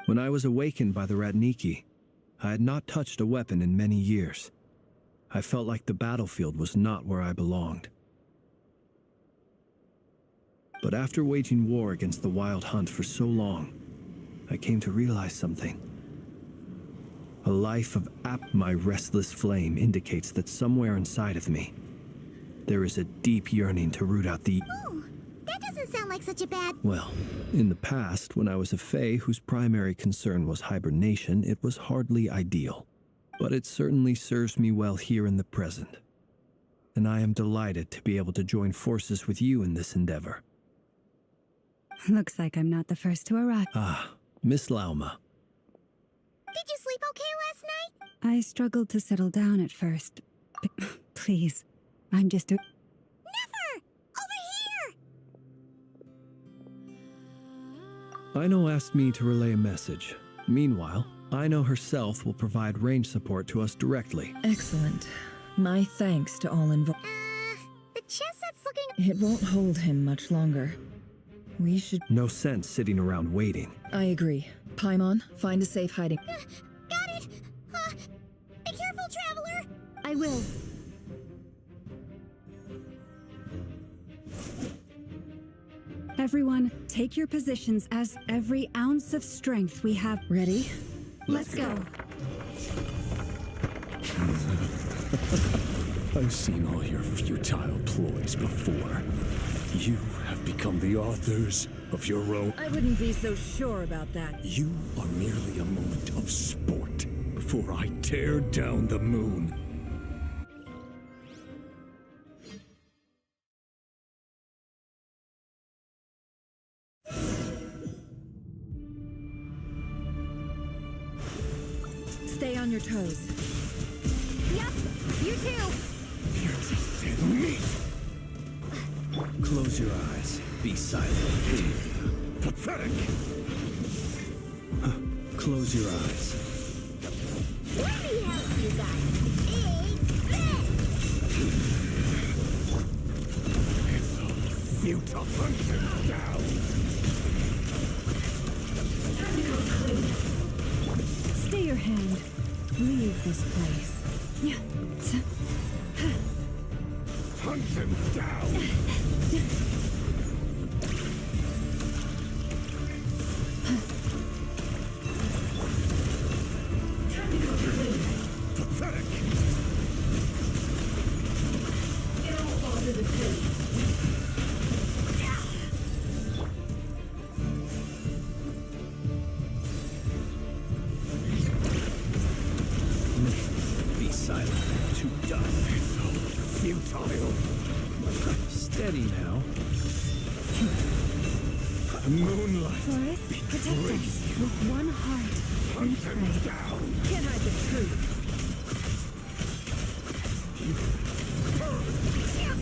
When I was awakened by the Ratniki, I had not touched a weapon in many years. I felt like the battlefield was not where I belonged. But after waging war against the Wild Hunt for so long, I came to realize something. A life of my restless flame indicates that somewhere inside of me, there is a deep yearning to root out the... Oh, that doesn't sound like such a bad... Well, in the past, when I was a fae whose primary concern was hibernation, it was hardly ideal. But it certainly serves me well here in the present. And I am delighted to be able to join forces with you in this endeavor. Looks like I'm not the first to arrive. Ah, Miss Lauma. Did you sleep okay last night? I struggled to settle down at first. Please, I'm just a... Never! Over here! Aino asked me to relay a message. Meanwhile, Aino herself will provide range support to us directly. Excellent. My thanks to all involved. The chest set's looking... It won't hold him much longer. We should... No sense sitting around waiting. I agree. Paimon, find a safe hiding. Got it! Be careful, traveler! I will. Everyone, take your positions as every ounce of strength we have. Ready? Let's go. I've seen all your futile ploys before. You have become the authors of your own... I wouldn't be so sure about that. You are merely a moment of sport before I tear down the moon. Stay on your toes. Yep, you too! You're just dead meat! Close your eyes. Be silent. Pathetic! Close your eyes. Let me help you guys. It's a futile hunt him down! Stay your hand. Leave this place. Hunt him down! Pathetic! Be silent. To dust. It's all futile. Steady now. Moonlight. Forest, protect us with one heart. Hunt him down! Can't hide the truth.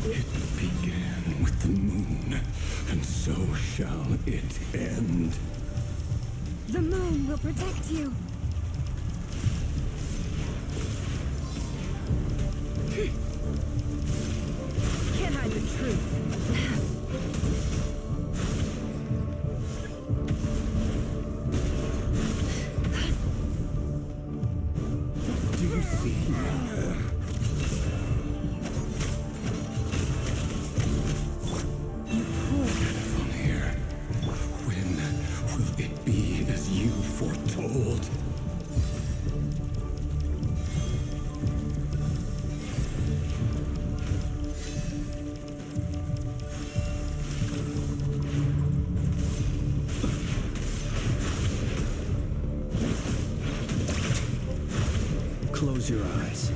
It began with the moon, and so shall it end. The moon will protect you. Can't hide the truth. Do you see? From here, when will it be as you foretold? Close your eyes.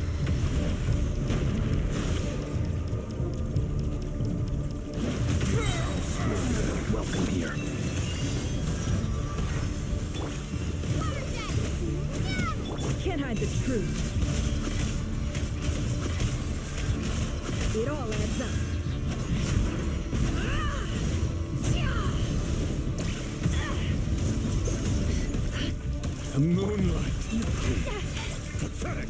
Welcome here. Can't hide the truth. It all adds up. The moonlight. Pathetic.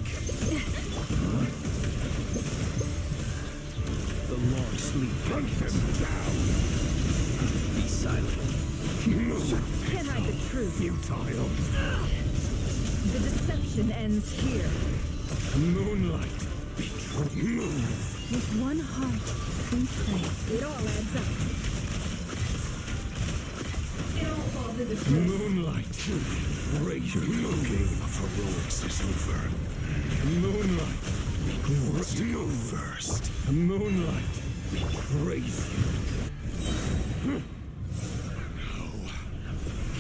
The long sleep. Hunt him down. Be silent. Can't hide the truth. Futile. The deception ends here. The moonlight. Move. With one heart, we pray. It all adds up. It all falls into place. Moonlight. Raise your game of heroics is over. Moonlight. Who wants to go first? Moonlight. Crazy. Now,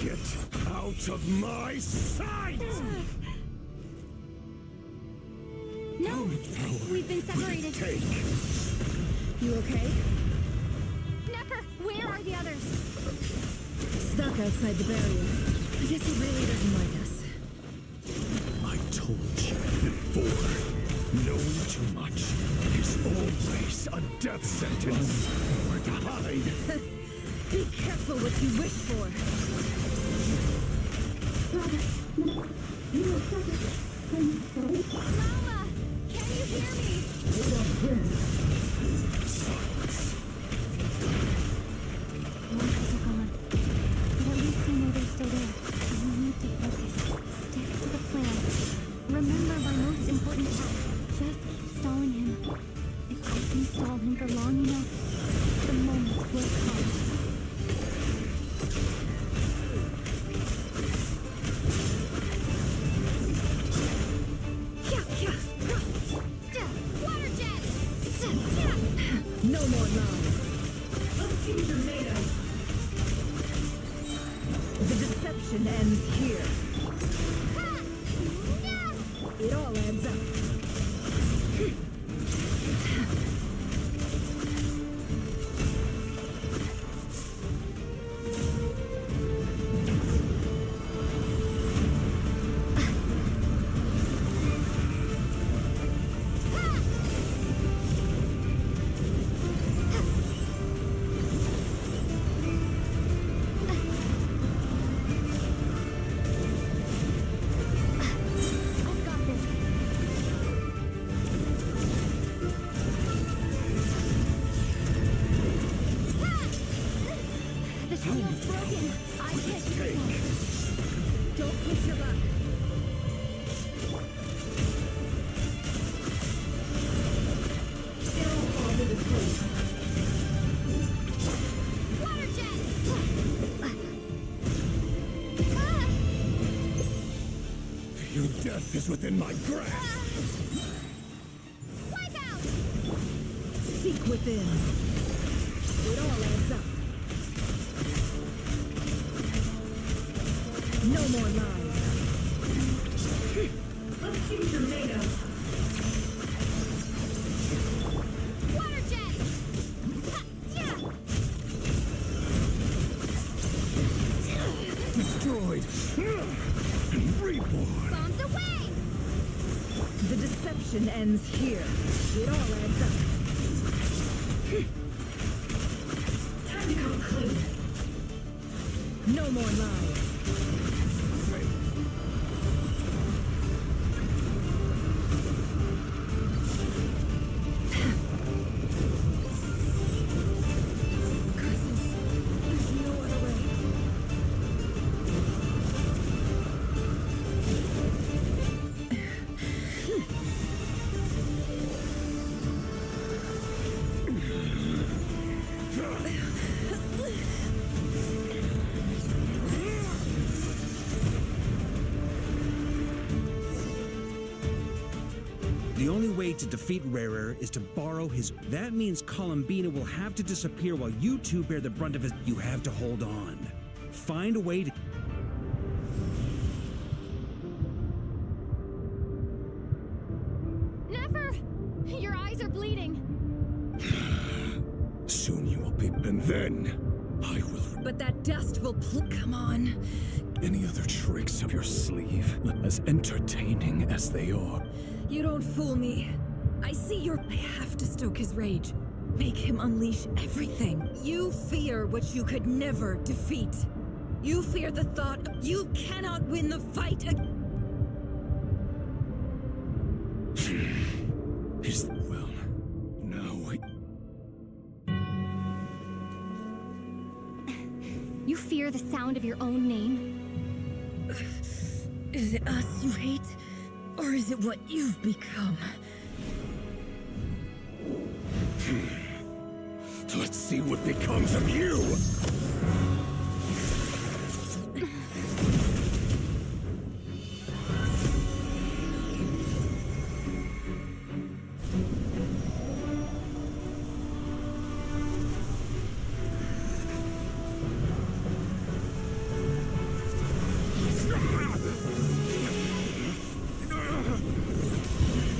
get out of my sight! No! We've been separated. Take. You okay? Never! Where are the others? Stuck outside the barrier. I guess he really doesn't like us. I told you before, knowing too much is always a death sentence. Or to hide. Be careful what you wish for. Mama! Can you hear me? Silence. Monsters are gone. But at least I know they're still there. And we need to focus. Stick to the plan. Remember my most important task. Just keep stalling him. If I can stall him for long enough, the moment will come. Water jet! No more lies. Let's see what you're made of. The deception ends here. It all adds up. The shield's broken. I can't do it. Don't push your luck. It all falls into place. Water jet! Your death is within my grasp. Wipe out! Seek within. It all adds up. No more lies. Let's see what you're made of. Water jet! Destroyed and reborn. Bombs away! The deception ends here. It all adds up. Time to come clean. No more lies. There's no other way. The only way to defeat Rarer is to borrow his... That means Columbina will have to disappear while you two bear the brunt of his... You have to hold on. Find a way to... you're bleeding. Soon you will be, and then I will. But that dust will come on. Any other tricks up your sleeve, as entertaining as they are. You don't fool me. I see your... I have to stoke his rage. Make him unleash everything. You fear what you could never defeat. You fear the thought you cannot win the fight Is well, now You fear the sound of your own name? Is it us you hate? Or is it what you've become? Let's see what becomes of you!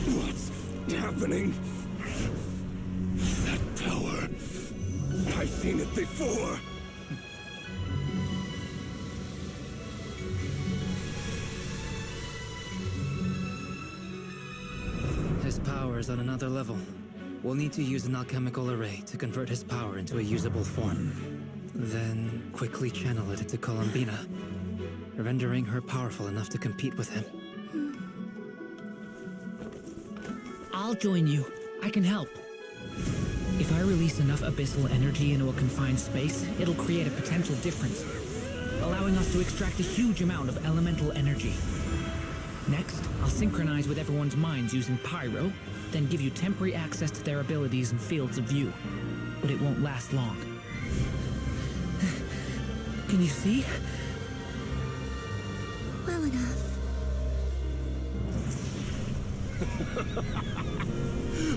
What's happening? That power. I've seen it before. His power is on another level. We'll need to use an alchemical array to convert his power into a usable form. Then quickly channel it into Columbina, rendering her powerful enough to compete with him. I'll join you. I can help. If I release enough abyssal energy into a confined space, it'll create a potential difference, allowing us to extract a huge amount of elemental energy. Next, I'll synchronize with everyone's minds using pyro, then give you temporary access to their abilities and fields of view. But it won't last long. Can you see? Well enough.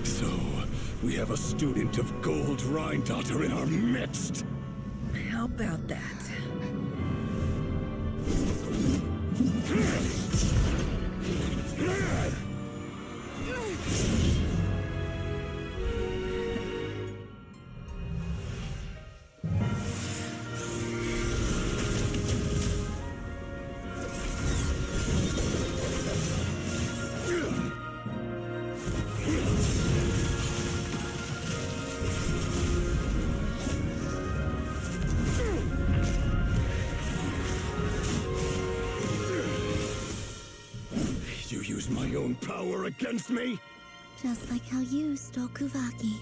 So, we have a student of Gold Rheindotter in our midst. How about that? You use my own power against me? Just like how you stole Kuvaki.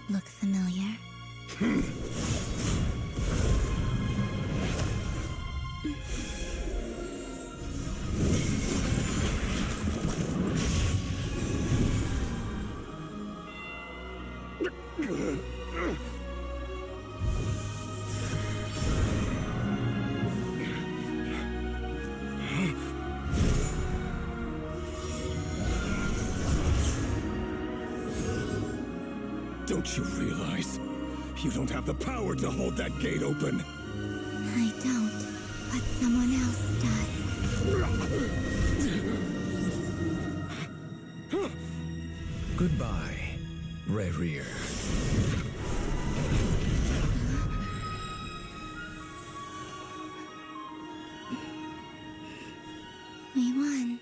Look familiar? Don't you realize? You don't have the power to hold that gate open. I don't, but someone else does. Goodbye, Reverie. We won.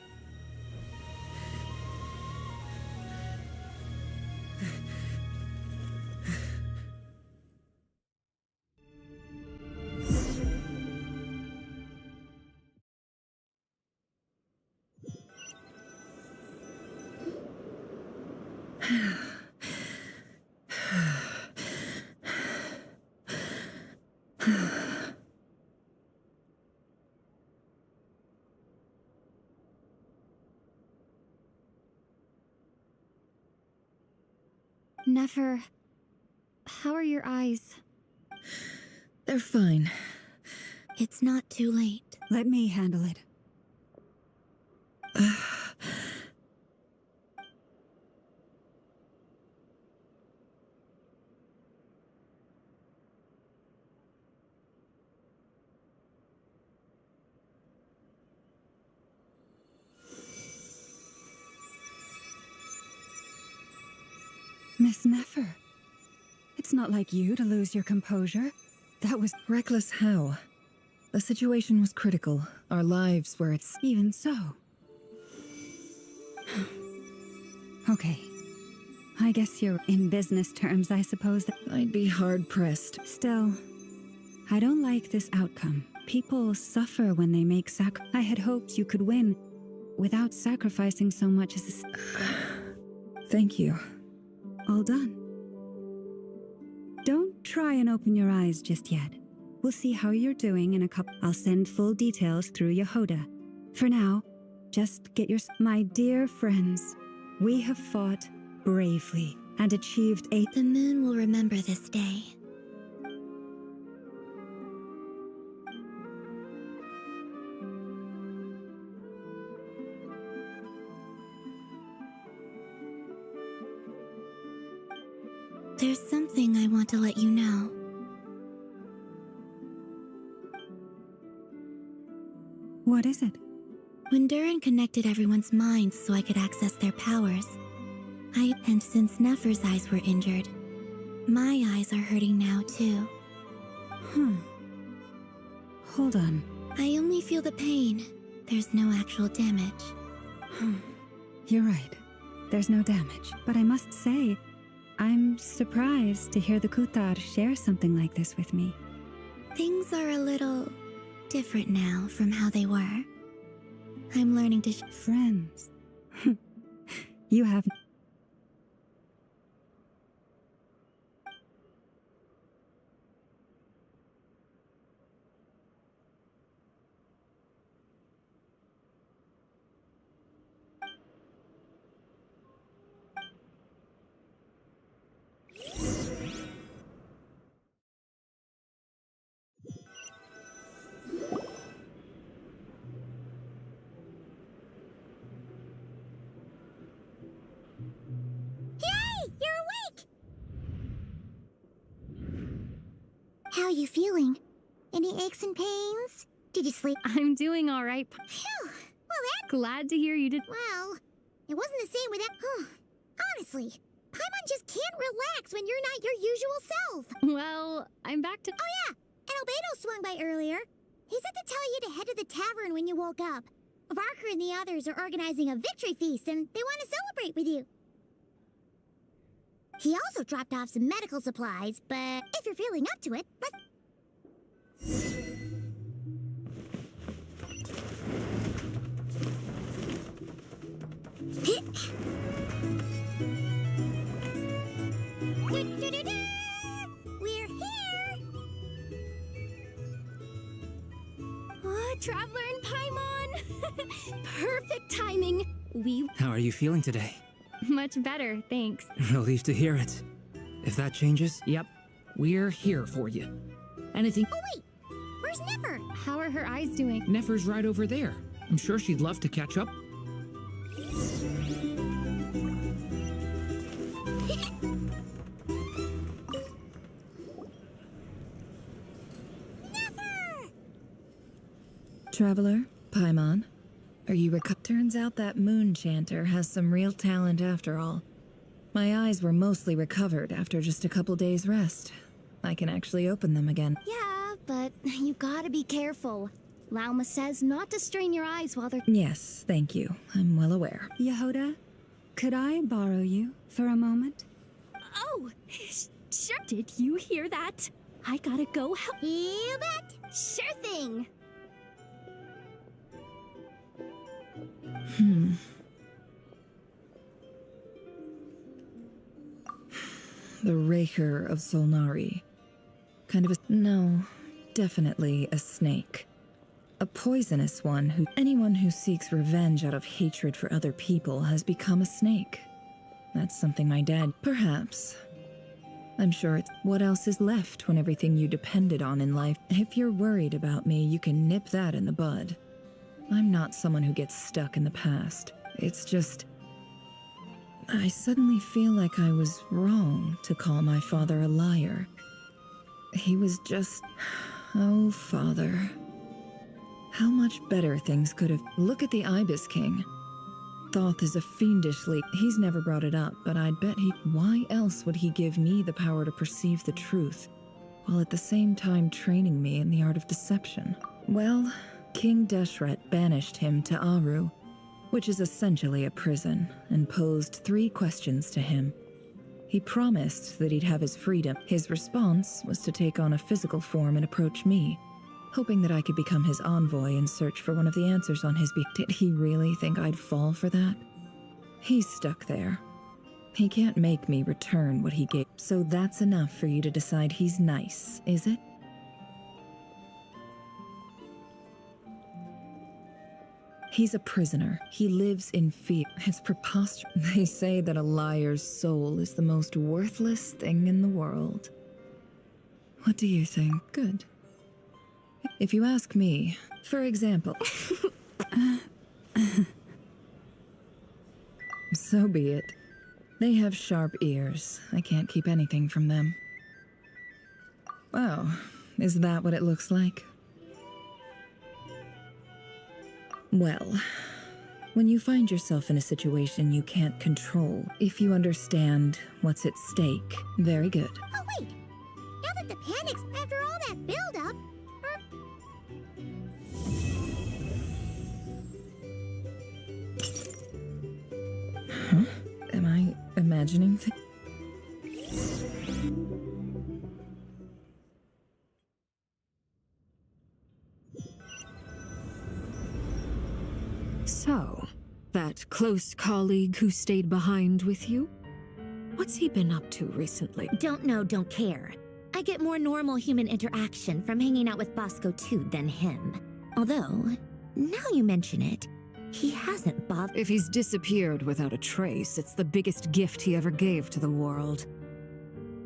Never. How are your eyes? They're fine. It's not too late. Let me handle it. Miss Nefer. It's not like you to lose your composure. That was reckless how? The situation was critical. Our lives were at even so. Okay. I guess you're in business terms, I suppose. I'd be hard-pressed. Still, I don't like this outcome. People suffer when they make I had hoped you could win without sacrificing so much as Thank you. All done. Don't try and open your eyes just yet. We'll see how you're doing in a couple. I'll send full details through Yehoda. For now, just get your... My dear friends, we have fought bravely and achieved a... The moon will remember this day. There's something I want to let you know. What is it? When Durin connected everyone's minds so I could access their powers, and since Nefer's eyes were injured, my eyes are hurting now too. Hold on. I only feel the pain. There's no actual damage. You're right. There's no damage. But I must say, I'm surprised to hear the Kutar share something like this with me. Things are a little different now from how they were. I'm learning to friends. You have... How are you feeling? Any aches and pains? Did you sleep? I'm doing all right. Phew. Well, that... Glad to hear you did. Well, it wasn't the same with that... Honestly, Paimon just can't relax when you're not your usual self. Well, I'm back to... Oh yeah, and Albedo swung by earlier. He said to tell you to head to the tavern when you woke up. Varker and the others are organizing a victory feast and they want to celebrate with you. He also dropped off some medical supplies, but if you're feeling up to it, let's... We're here! Traveler and Paimon! Perfect timing! How are you feeling today? Much better, thanks. Relieved to hear it. If that changes... Yep. We're here for you. Anything... Oh wait! Where's Nefer? How are her eyes doing? Nefer's right over there. I'm sure she'd love to catch up. Traveler, Paimon, are you Turns out that moon chanter has some real talent after all. My eyes were mostly recovered after just a couple days' rest. I can actually open them again. Yeah, but you gotta be careful. Lauma says not to strain your eyes while they're... Yes, thank you. I'm well aware. Yehoda, could I borrow you for a moment? Oh, sure. Did you hear that? I gotta go help... You bet! Sure thing! The Raker of Solnari. Kind of a... No, definitely a snake. A poisonous one who... Anyone who seeks revenge out of hatred for other people has become a snake. That's something my dad... Perhaps. I'm sure it's... What else is left when everything you depended on in life... If you're worried about me, you can nip that in the bud. I'm not someone who gets stuck in the past. It's just... I suddenly feel like I was wrong to call my father a liar. He was just... Oh, Father. How much better things could have... Look at the Ibis King. Thoth is a fiendishly... He's never brought it up, but I'd bet he... Why else would he give me the power to perceive the truth, while at the same time training me in the art of deception? Well, King Deshret banished him to Aru, which is essentially a prison, and posed 3 questions to him. He promised that he'd have his freedom. His response was to take on a physical form and approach me, hoping that I could become his envoy and search for one of the answers on his behalf. Did he really think I'd fall for that? He's stuck there. He can't make me return what he gave. So that's enough for you to decide he's nice, is it? He's a prisoner. He lives in fear. It's preposterous. They say that a liar's soul is the most worthless thing in the world. What do you think? Good. If you ask me, for example... So be it. They have sharp ears. I can't keep anything from them. Wow, is that what it looks like? Well, when you find yourself in a situation you can't control, if you understand what's at stake, very good. Oh wait! Now that the panic's after all that build-up... Huh? Am I imagining things? So, that close colleague who stayed behind with you? What's he been up to recently? Don't know, don't care. I get more normal human interaction from hanging out with Bosco too than him. Although, now you mention it, he hasn't bothered. If he's disappeared without a trace, it's the biggest gift he ever gave to the world.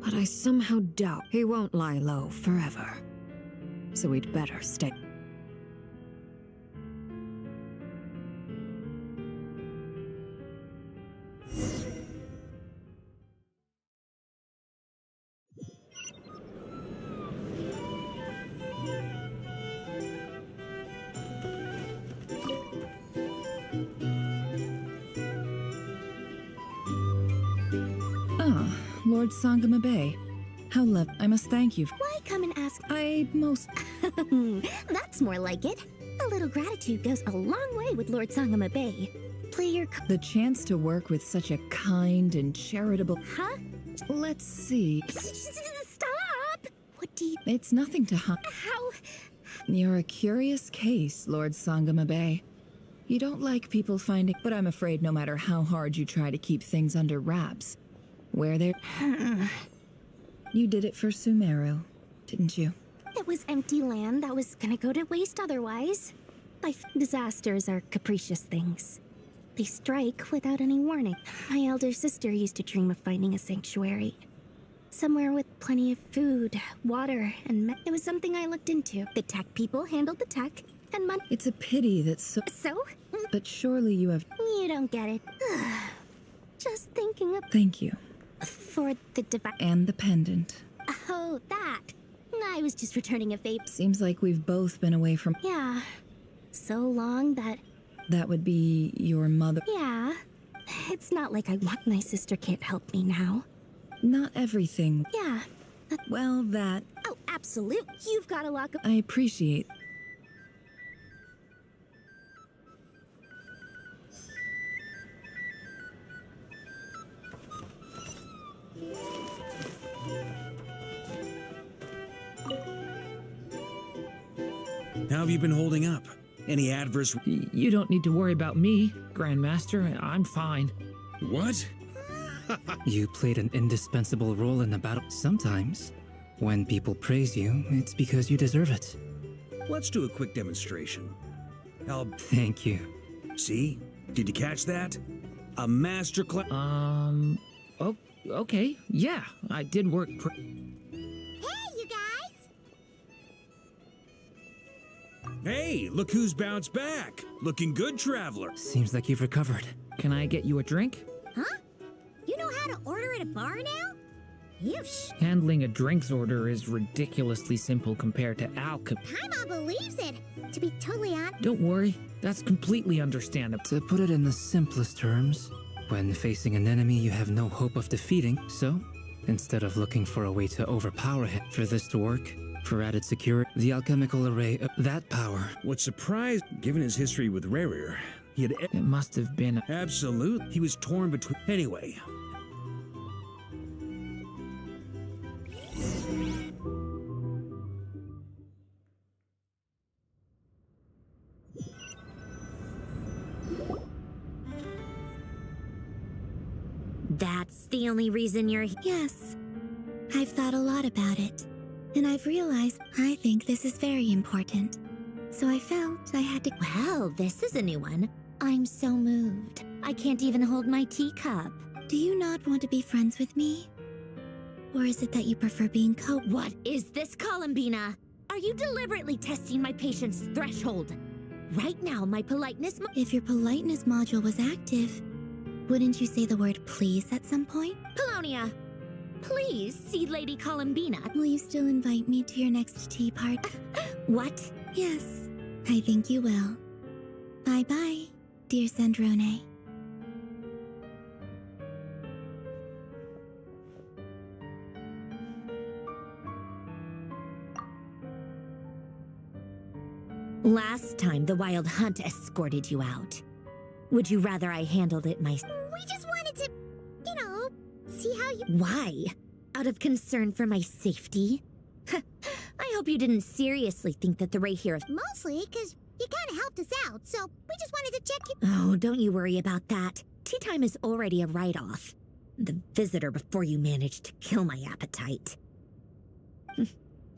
But I somehow doubt he won't lie low forever. So we'd better stay. Lord Sangama Bay. How I must thank you. Why come and ask? That's more like it. A little gratitude goes a long way with Lord Sangama Bay. Play your... The chance to work with such a kind and charitable... Huh? Let's see. Stop! What do you... It's nothing to How... You're a curious case, Lord Sangama Bay. You don't like people finding... But I'm afraid no matter how hard you try to keep things under wraps, where they're... You did it for Sumeru, didn't you? It was empty land that was gonna go to waste otherwise. Disasters are capricious things. They strike without any warning. My elder sister used to dream of finding a sanctuary. Somewhere with plenty of food, water, and it was something I looked into. The tech people handled the tech, and money. It's a pity that so... But surely you have... You don't get it. Just thinking of... Thank you. For the device. And the pendant. Oh, that. I was just returning a favor. Seems like we've both been away from... Yeah. So long that... That would be your mother... Yeah. It's not like I want my sister can't help me now. Not everything. Yeah. Well, that... Oh, absolute. You've got a lock of... I appreciate... How have you been holding up? Any adverse... You don't need to worry about me, Grandmaster. I'm fine. What? You played an indispensable role in the battle. Sometimes, when people praise you, it's because you deserve it. Let's do a quick demonstration. Thank you. See? Did you catch that? A master class... Oh, okay. Yeah, I did work Hey, look who's bounced back. Looking good, traveler. Seems like you've recovered. Can I get you a drink? Huh? You know how to order at a bar now? Handling a drinks order is ridiculously simple compared to alchemy. Paimon believes it. To be totally honest. Don't worry, that's completely understandable. To put it in the simplest terms, when facing an enemy you have no hope of defeating, so instead of looking for a way to overpower him, for this to work, for added security, the alchemical array of that power. What surprised, given his history with Rerir, he had... It must have been... Absolute. He was torn between... Anyway. That's the only reason you're here? Yes. I've thought a lot about it. And I've realized I think this is very important. So I felt I had to... Well, this is a new one. I'm so moved. I can't even hold my teacup. Do you not want to be friends with me? Or is it that you prefer being What is this, Columbina? Are you deliberately testing my patience threshold? Right now, my politeness... If your politeness module was active, wouldn't you say the word please at some point? Polonia, please see Lady Columbina. Will you still invite me to your next tea party? What? Yes, I think you will. Bye-bye, dear Sandrone. Last time the Wild Hunt escorted you out. Would you rather I handled it myself? We just wanted to, you know, see how you... Why? Out of concern for my safety? I hope you didn't seriously think that the Ray here... Mostly because you kind of helped us out, so we just wanted to check you... Oh, don't you worry about that. Tea time is already a write-off. The visitor before you managed to kill my appetite.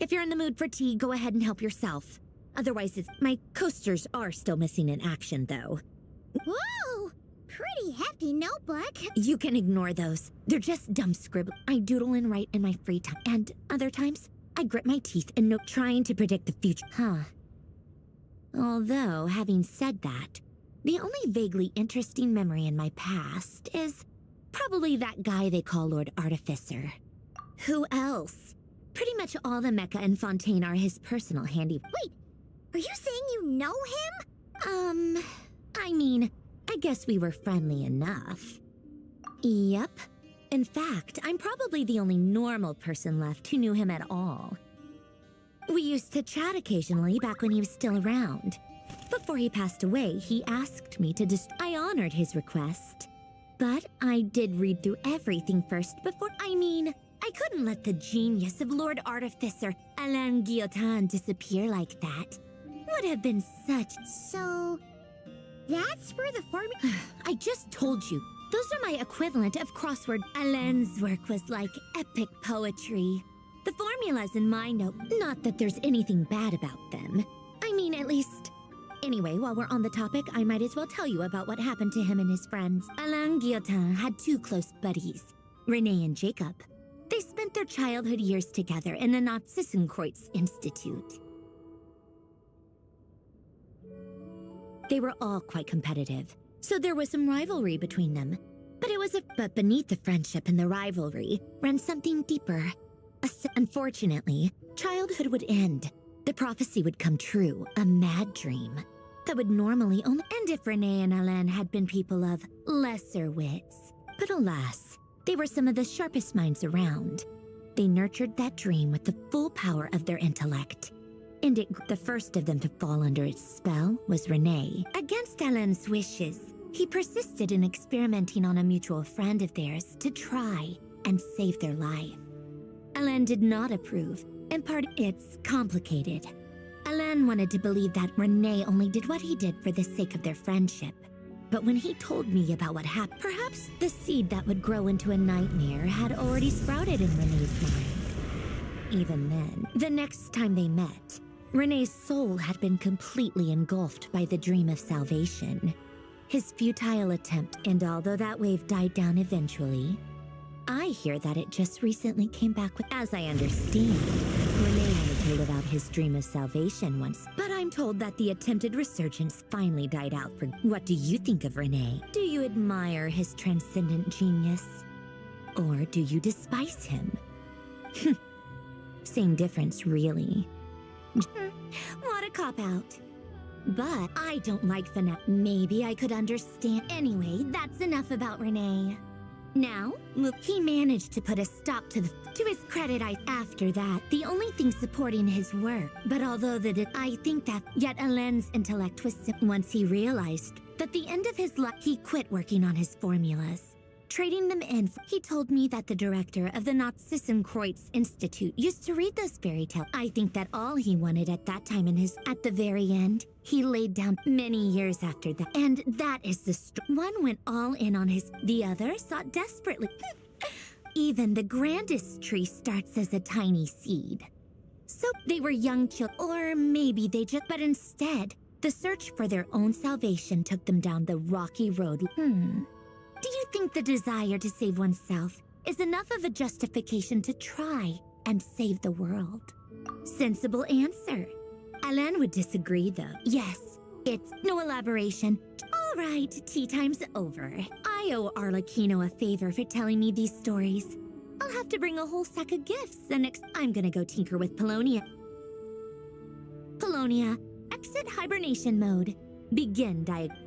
If you're in the mood for tea, go ahead and help yourself. Otherwise, my coasters are still missing in action, though. Whoa! Pretty hefty notebook. You can ignore those. They're just dumb scribble. I doodle and write in my free time. And other times, I grit my teeth and note trying to predict the future. Although, having said that, the only vaguely interesting memory in my past is probably that guy they call Lord Artificer. Who else? Pretty much all the Mecha and Fontaine are his personal handy... Wait! Are you saying you know him? I mean, I guess we were friendly enough. Yep. In fact, I'm probably the only normal person left who knew him at all. We used to chat occasionally back when he was still around. Before he passed away, he asked me to I honored his request. But I did read through everything first before... I couldn't let the genius of Lord Artificer Alain Guillotin disappear like that. Would have been such... So... that's where the formula... I just told you. Those are my equivalent of crossword. Alain's work was like epic poetry. The formulas in my note, not that there's anything bad about them. At least... Anyway, while we're on the topic, I might as well tell you about what happened to him and his friends. Alain Guillotin had two close buddies, Renee and Jacob. They spent their childhood years together in the Narzissenkreuz Institute. They were all quite competitive, so there was some rivalry between them. But beneath the friendship and the rivalry ran something deeper. Unfortunately, childhood would end. The prophecy would come true, a mad dream that would normally only end if Renee and Alain had been people of lesser wits. But alas, they were some of the sharpest minds around. They nurtured that dream with the full power of their intellect. And the first of them to fall under its spell was Renee. Against Alain's wishes, he persisted in experimenting on a mutual friend of theirs to try and save their life. Alain did not approve. In part, it's complicated. Alain wanted to believe that Renee only did what he did for the sake of their friendship. But when he told me about what happened, perhaps the seed that would grow into a nightmare had already sprouted in Renee's mind. Even then, the next time they met, Renee's soul had been completely engulfed by the dream of salvation. His futile attempt, and although that wave died down eventually, I hear that it just recently came back with... As I understand, Renee wanted to live out his dream of salvation once, but I'm told that the attempted resurgence finally died out for... What do you think of Renee? Do you admire his transcendent genius? Or do you despise him? Same difference, really. What a cop-out. But I don't like Fana. Maybe I could understand. Anyway, that's enough about Renee. Now, look, he managed to put a stop to his credit. After that, the only thing supporting his work. But although I think that yet Alain's intellect was once he realized that the end of his life, he quit working on his formulas. Trading them in, he told me that the director of the Nazissenkreuz Institute used to read those fairy tales. I think that all he wanted at that time at the very end, he laid down many years after that. And that is the story. One went all in on the other sought desperately. Even the grandest tree starts as a tiny seed. So they were young children, or maybe but instead, the search for their own salvation took them down the rocky road. Do you think the desire to save oneself is enough of a justification to try and save the world? Sensible answer. Alain would disagree, though. Yes, it's no elaboration. All right, tea time's over. I owe Arlecchino a favor for telling me these stories. I'll have to bring a whole sack of gifts, and I'm gonna go tinker with Polonia. Polonia, exit hibernation mode. Begin diagram.